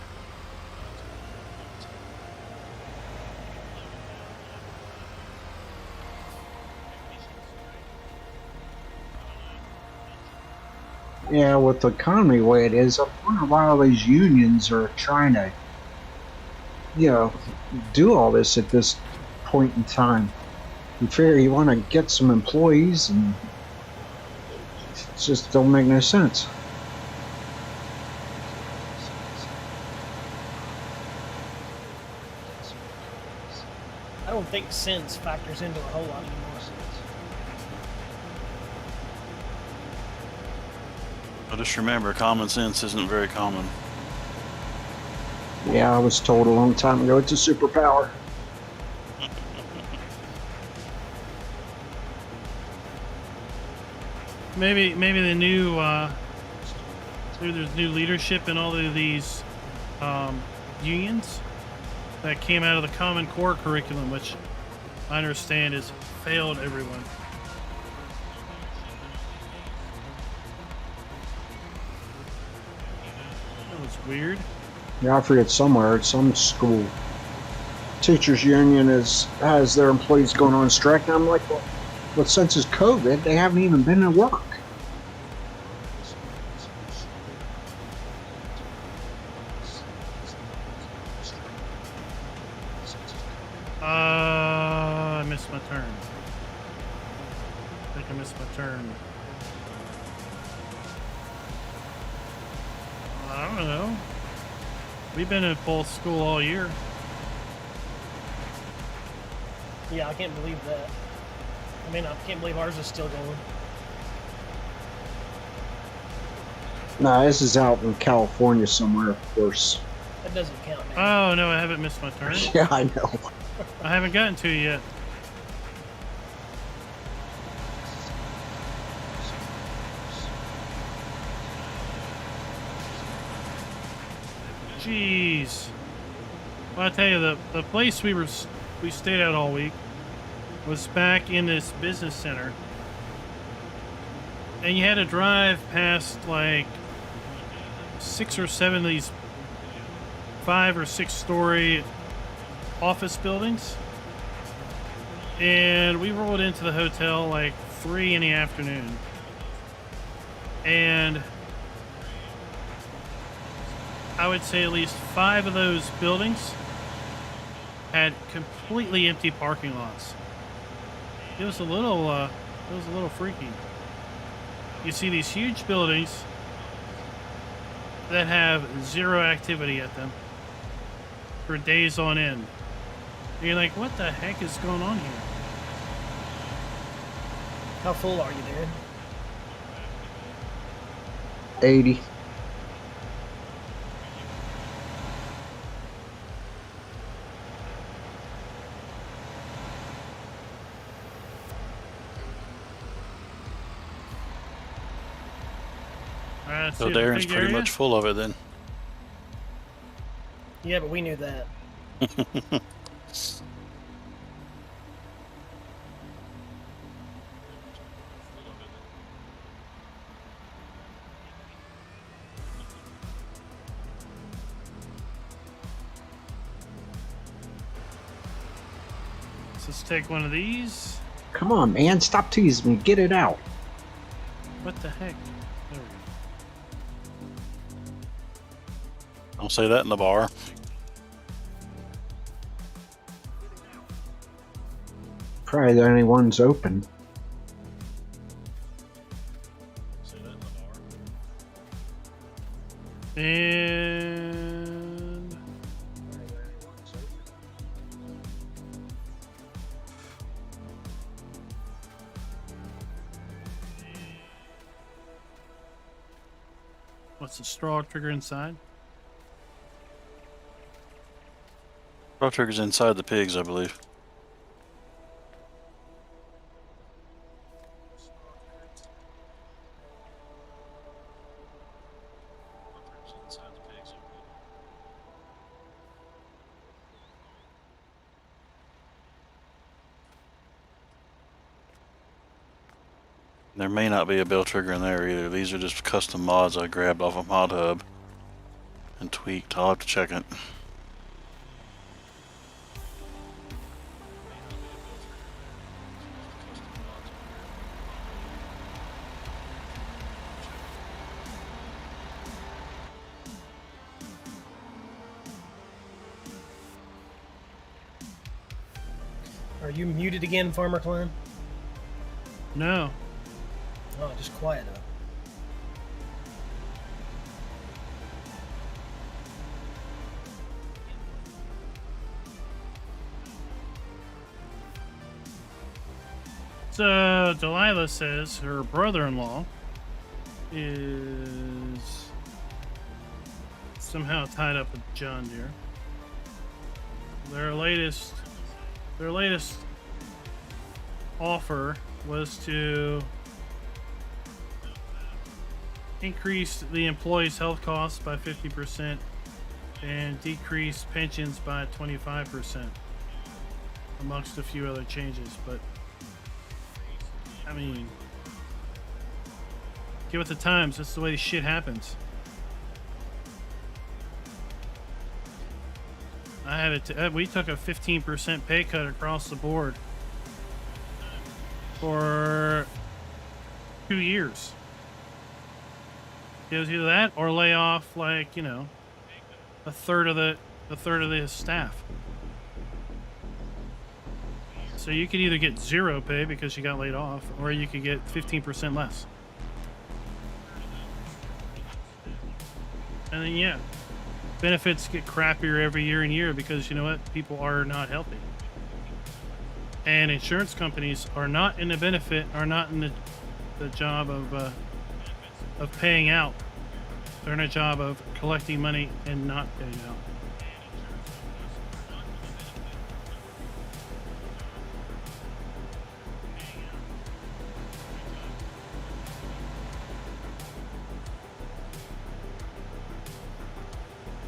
Yeah, with the economy the way it is, I wonder why all these unions are trying to, do all this at this point in time. You figure you want to get some employees, and it just don't make no sense. I don't think sense factors into a whole lot anymore. But just remember, common sense isn't very common. Yeah, I was told a long time ago it's a superpower. Maybe the new there's new leadership in all of these unions that came out of the Common Core curriculum, which I understand has failed everyone. That was weird. Yeah, I forget somewhere at some school, teachers union has their employees going on strike, and I'm like, well, since it's COVID, they haven't even been at work. I missed my turn. I think I missed my turn. I don't know. We've been in full school all year. Yeah, I can't believe that. I mean, I can't believe ours is still going. Nah, this is out in California somewhere, of course. That doesn't count, man. Oh no, I haven't missed my turn. Yeah, I know. I haven't gotten to you yet. Jeez. Well, I tell you, the place we stayed at all week was back in this business center, and you had to drive past like 6 or 7 of these 5 or 6 story office buildings, and we rolled into the hotel like 3 in the afternoon, and I would say at least 5 of those buildings had completely empty parking lots. It was a little freaky. you see these huge buildings that have zero activity at them for days on end. And you're like, what the heck is going on here? How full are you, Darren? 80. All right, So see the Darren's big pretty area? much full of it then. Yeah, but we knew that. Let's take one of these. Come on, man. Stop teasing me. Get it out. What the heck? There we go. Don't say that in the bar. Probably the only one's open. And what's the straw trigger inside? Straw trigger's inside the pigs, I believe. There may not be a bell trigger in there either. These are just custom mods I grabbed off of Mod Hub and tweaked. I'll have to check it. Are you muted again, Farmer Klein? No. Oh, just quiet up. So Delilah says her brother-in-law is somehow tied up with John Deere. Their latest offer was to increase the employees' health costs by 50% and decrease pensions by 25%, amongst a few other changes. But I mean, get with the times. That's the way shit happens. We took a 15% pay cut across the board for 2 years. It was either that or lay off, like, you know, a third of the staff. So you could either get zero pay because you got laid off, or you could get 15% less. And then, yeah, benefits get crappier every year and year because, you know what, people are not healthy. And insurance companies are not in the job of paying out. They're in a job of collecting money and not paying out.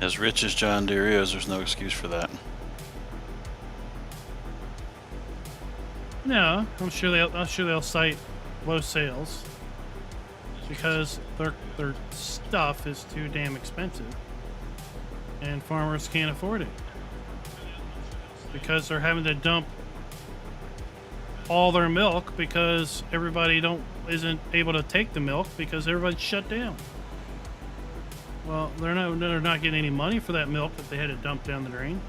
As rich as John Deere is, there's no excuse for that. No, I'm sure they'll cite low sales because their stuff is too damn expensive and farmers can't afford it because they're having to dump all their milk because everybody isn't able to take the milk because everybody's shut down. Well, they're not getting any money for that milk that they had to dump down the drain.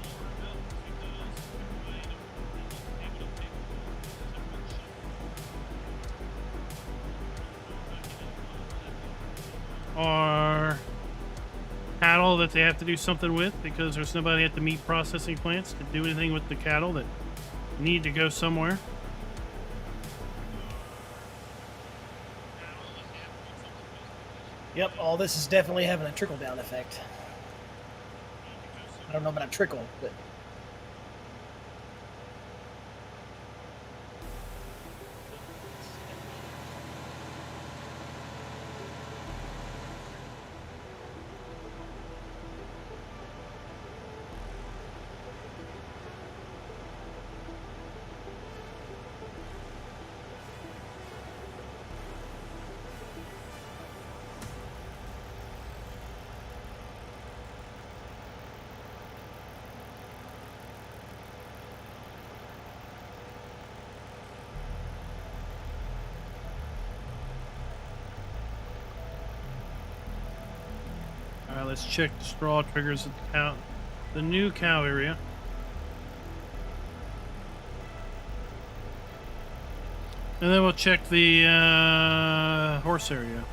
cattle that they have to do something with because there's nobody at the meat processing plants to do anything with the cattle that need to go somewhere. Yep, all this is definitely having a trickle-down effect. I don't know about a trickle, but... All right, let's check the straw triggers at the new cow area. And then we'll check the horse area.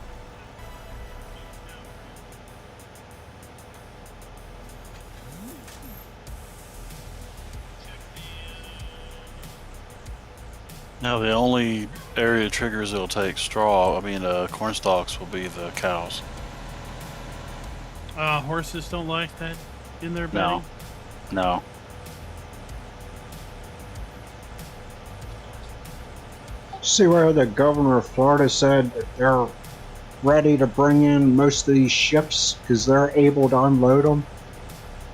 Now the only area triggers it'll take corn stalks will be the cows. Horses don't like that in their No. bedding? No. See where the governor of Florida said that they're ready to bring in most of these ships because they're able to unload them,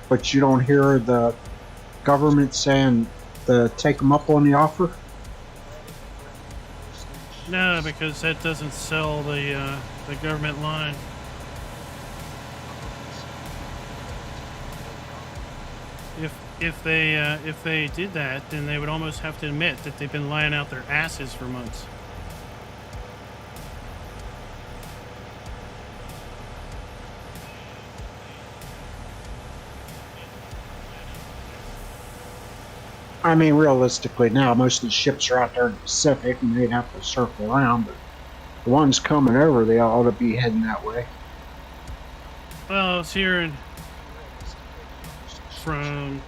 but you don't hear the government saying to take them up on the offer? No, because that doesn't sell the government line. If they did that, then they would almost have to admit that they've been lying out their asses for months. I mean, realistically now, most of the ships are out there in the Pacific and they'd have to circle around, but the ones coming over, they ought to be heading that way. Well, I was hearing from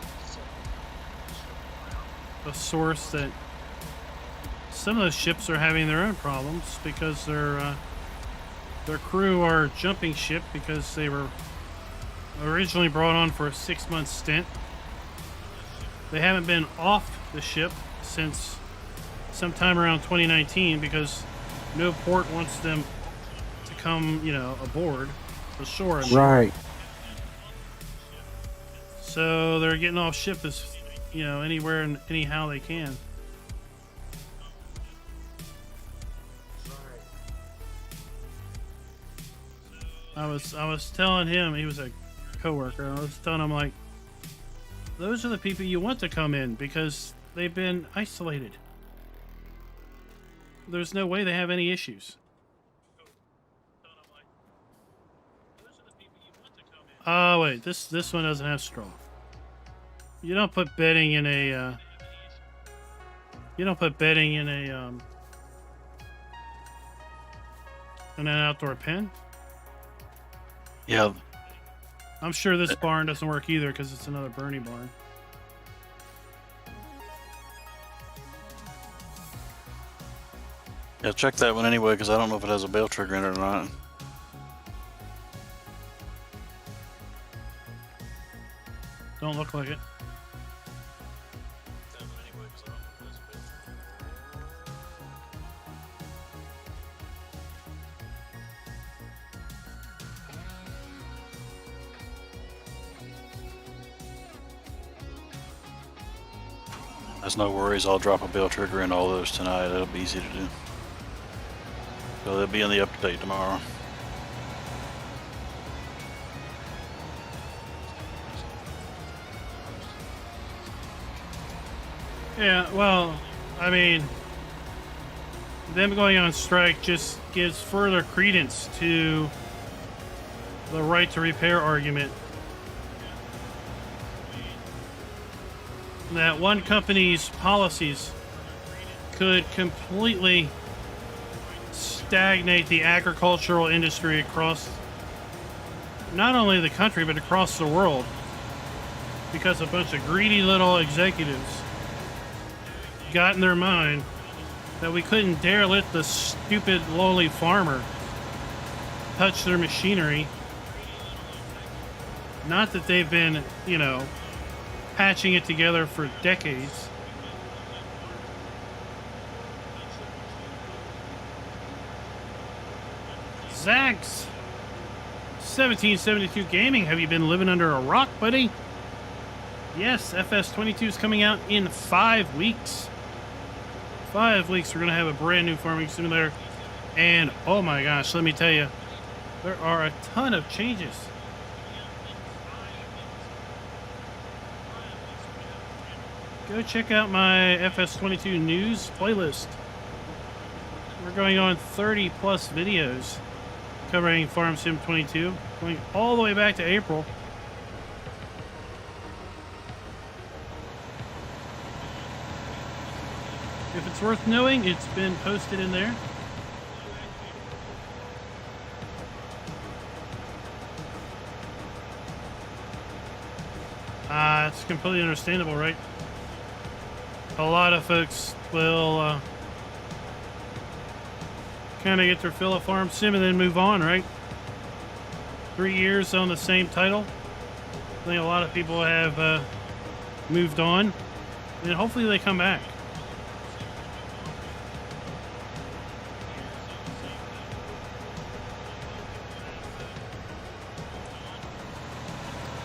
a source that some of those ships are having their own problems because their crew are jumping ship because they were originally brought on for a 6-month stint. They haven't been off the ship since sometime around 2019 because no port wants them to come, aboard the shore. Right. So they're getting off ship as, anywhere and anyhow they can. I was telling him, he was a coworker, I was telling him, like, those are the people you want to come in because they've been isolated. There's no way they have any issues. Oh wait, this one doesn't have straw. You don't put bedding in a in an outdoor pen. Yeah. I'm sure this barn doesn't work either because it's another Bernie barn. Yeah, check that one anyway because I don't know if it has a bale trigger in it or not. Don't look like it. That's no worries. I'll drop a bale trigger in all those tonight. It'll be easy to do. So they'll be in the update tomorrow. Yeah, well, I mean, them going on strike just gives further credence to the right to repair argument. That one company's policies could completely stagnate the agricultural industry across not only the country, but across the world. Because a bunch of greedy little executives got in their mind that we couldn't dare let the stupid, lowly farmer touch their machinery. Not that they've been, you know, patching it together for decades. Zags 1772 Gaming, have you been living under a rock, buddy? Yes, FS22 is coming out in 5 weeks. 5 weeks, we're going to have a brand new farming simulator. And, oh my gosh, let me tell you, there are a ton of changes. Go check out my FS22 news playlist. We're going on 30 plus videos covering Farm Sim 22, going all the way back to April. If it's worth knowing, it's been posted in there. It's completely understandable, right? A lot of folks will kind of get their fill of Farm Sim and then move on, right? 3 years on the same title. I think a lot of people have moved on, and hopefully they come back.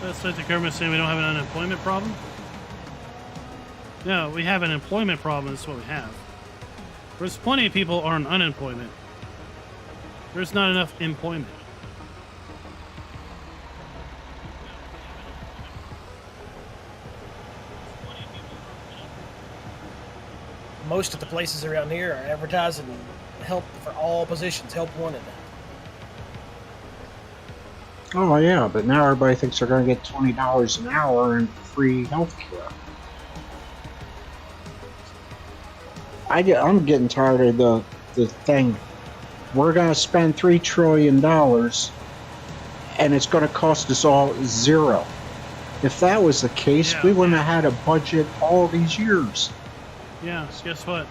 That's like the government saying we don't have an unemployment problem. No, we have an employment problem. That's what we have. There's plenty of people on unemployment. There's not enough employment. Most of the places around here are advertising help for all positions, help wanted. Oh yeah, but now everybody thinks they're going to get $20 an hour and free health care. I'm getting tired of the thing. We're going to spend $3 trillion and it's going to cost us all zero. If that was the case, we wouldn't have had a budget all these years. Yeah, guess what?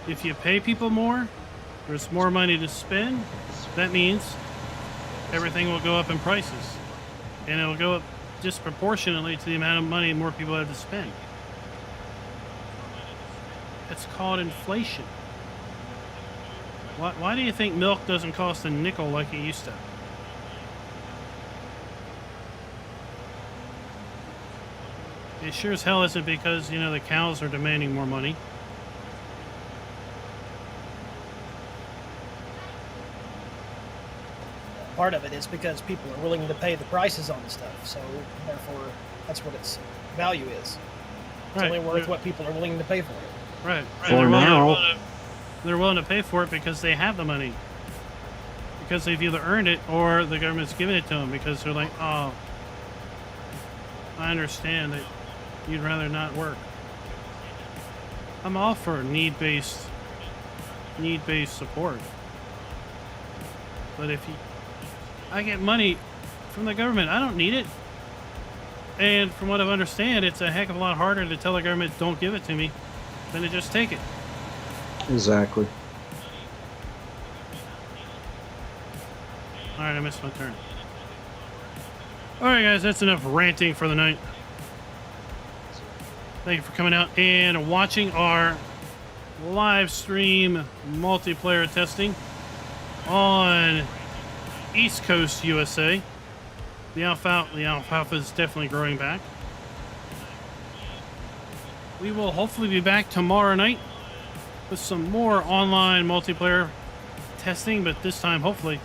If you pay people more, there's more money to spend. That means everything will go up in prices. And it'll go up disproportionately to the amount of money more people have to spend. It's called inflation. Why do you think milk doesn't cost a nickel like it used to? It sure as hell isn't because, you know, the cows are demanding more money. Part of it is because people are willing to pay the prices on the stuff, so therefore that's what its value is. It's only worth what people are willing to pay for it. Right. For now, they're willing to pay for it because they have the money. Because they've either earned it or the government's giving it to them because they're like, oh, I understand that you'd rather not work. I'm all for need-based support. But if I get money from the government, I don't need it. And from what I understand, it's a heck of a lot harder to tell the government don't give it to me than to just take it. Exactly. Alright, I missed my turn. Alright guys, that's enough ranting for the night. Thank you for coming out and watching our live stream multiplayer testing on East Coast USA. The alfalfa is definitely growing back. We will hopefully be back tomorrow night with some more online multiplayer testing, but this time hopefully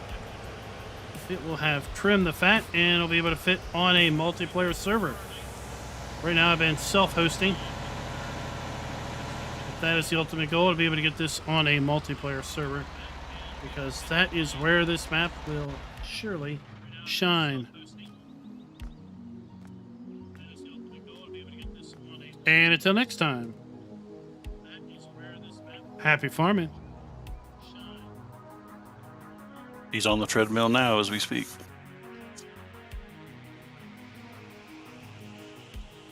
it will have trimmed the fat and it'll be able to fit on a multiplayer server. Right now I've been self-hosting. If that is the ultimate goal, to be able to get this on a multiplayer server, because that is where this map will surely shine. And until next time, happy farming. He's on the treadmill now as we speak.